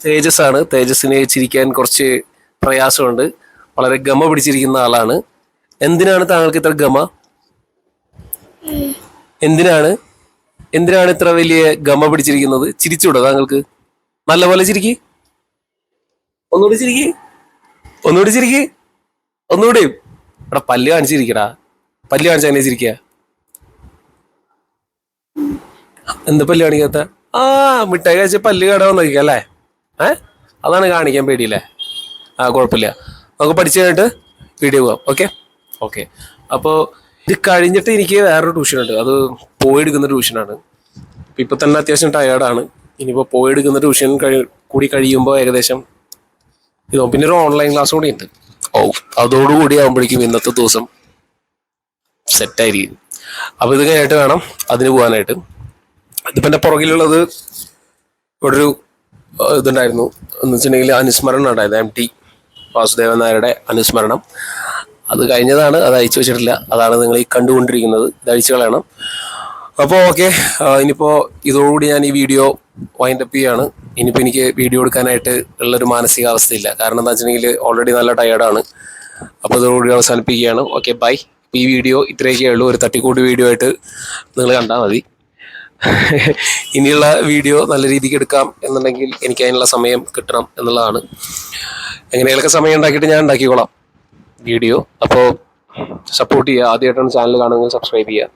തേജസ് ആണ്. തേജസിനെ ചിരിക്കാൻ കുറച്ച് പ്രയാസമുണ്ട്, വളരെ ഗമ പിടിച്ചിരിക്കുന്ന ആളാണ്. എന്തിനാണ് താങ്കൾക്ക് ഇത്ര ഗമ? എന്തിനാണ് ഇത്ര വലിയ ഗമ പിടിച്ചിരിക്കുന്നത്? ചിരിച്ചൂടോ താങ്കൾക്ക്? നല്ലപോലെ ചിരിക്ക്, ഒന്നുകൂടി ചിരിക്ക്. എടാ പല്ല് കാണിച്ചിരിക്കടാ, പല്ല് കാണിച്ച അങ്ങനെ ചിരിക്കുക. എന്താ പല്ല് കാണിക്കാത്ത? മിഠായി കഴിച്ച പല്ല് കേടാൻ നോക്കിക്കാം അല്ലേ? അതാണ് കാണിക്കാൻ പേടിയില്ലേ? കുഴപ്പമില്ല, നമുക്ക് പഠിച്ചു കഴിഞ്ഞിട്ട് വീഡിയോ പോവാം. ഓക്കെ. അപ്പോൾ ഇത് കഴിഞ്ഞിട്ട് എനിക്ക് വേറൊരു ട്യൂഷനുണ്ട്, അത് പോയെടുക്കുന്ന ട്യൂഷനാണ്. ഇപ്പൊ തന്നെ അത്യാവശ്യം ടയേർഡാണ്. ഇനിയിപ്പോൾ പോയെടുക്കുന്ന ട്യൂഷൻ കൂടി കഴിയുമ്പോൾ ഏകദേശം ഇതോ, പിന്നെ ഒരു ഓൺലൈൻ ക്ലാസ് കൂടി ഉണ്ട്. അതോടുകൂടി ആകുമ്പോഴേക്കും ഇന്നത്തെ ദിവസം സെറ്റായിരിക്കും. അപ്പോൾ ഇത് കഴിഞ്ഞിട്ട് വേണം അതിന് പോകാനായിട്ട്. ഇതിപ്പോൾ എൻ്റെ പുറകിലുള്ളത് ഇവിടെ ഒരു ഇതുണ്ടായിരുന്നു, എന്ന് വെച്ചിട്ടുണ്ടെങ്കിൽ അനുസ്മരണം ഉണ്ടായിരുന്നു. MT വാസുദേവൻ നായരുടെ അനുസ്മരണം. അത് കഴിഞ്ഞതാണ്, അത് അയച്ചു വെച്ചിട്ടില്ല. അതാണ് നിങ്ങൾ ഈ കണ്ടുകൊണ്ടിരിക്കുന്നത്. ഇത് അയച്ചു കളയണം. അപ്പോൾ ഓക്കെ, ഇനിയിപ്പോൾ ഇതോടുകൂടി ഞാൻ ഈ വീഡിയോ വൈൻഡപ്പ് ചെയ്യാണ്. ഇനിയിപ്പോൾ എനിക്ക് വീഡിയോ എടുക്കാനായിട്ട് ഉള്ളൊരു മാനസികാവസ്ഥയില്ല. കാരണം എന്താ വെച്ചിട്ടുണ്ടെങ്കിൽ ഓൾറെഡി നല്ല ടയേർഡാണ്. അപ്പോൾ ഇതോടുകൂടി അവസാനിപ്പിക്കുകയാണ്. Okay, by. ഈ വീഡിയോ ഇത്രയൊക്കെ ഉള്ളൂ. ഒരു തട്ടിക്കൂട്ട് വീഡിയോ ആയിട്ട് നിങ്ങൾ കണ്ടാൽ മതി. ഇനിയുള്ള വീഡിയോ നല്ല രീതിക്ക് എടുക്കാം എന്നുണ്ടെങ്കിൽ എനിക്ക് അതിനുള്ള സമയം കിട്ടണം എന്നുള്ളതാണ്. എങ്ങനെയൊക്കെ സമയം ഉണ്ടാക്കിയിട്ട് ഞാൻ ഉണ്ടാക്കിക്കോളാം വീഡിയോ. അപ്പോൾ സപ്പോർട്ട് ചെയ്യുക. ആദ്യമായിട്ടാണ് ചാനൽ കാണുന്നത്, സബ്സ്ക്രൈബ് ചെയ്യുക.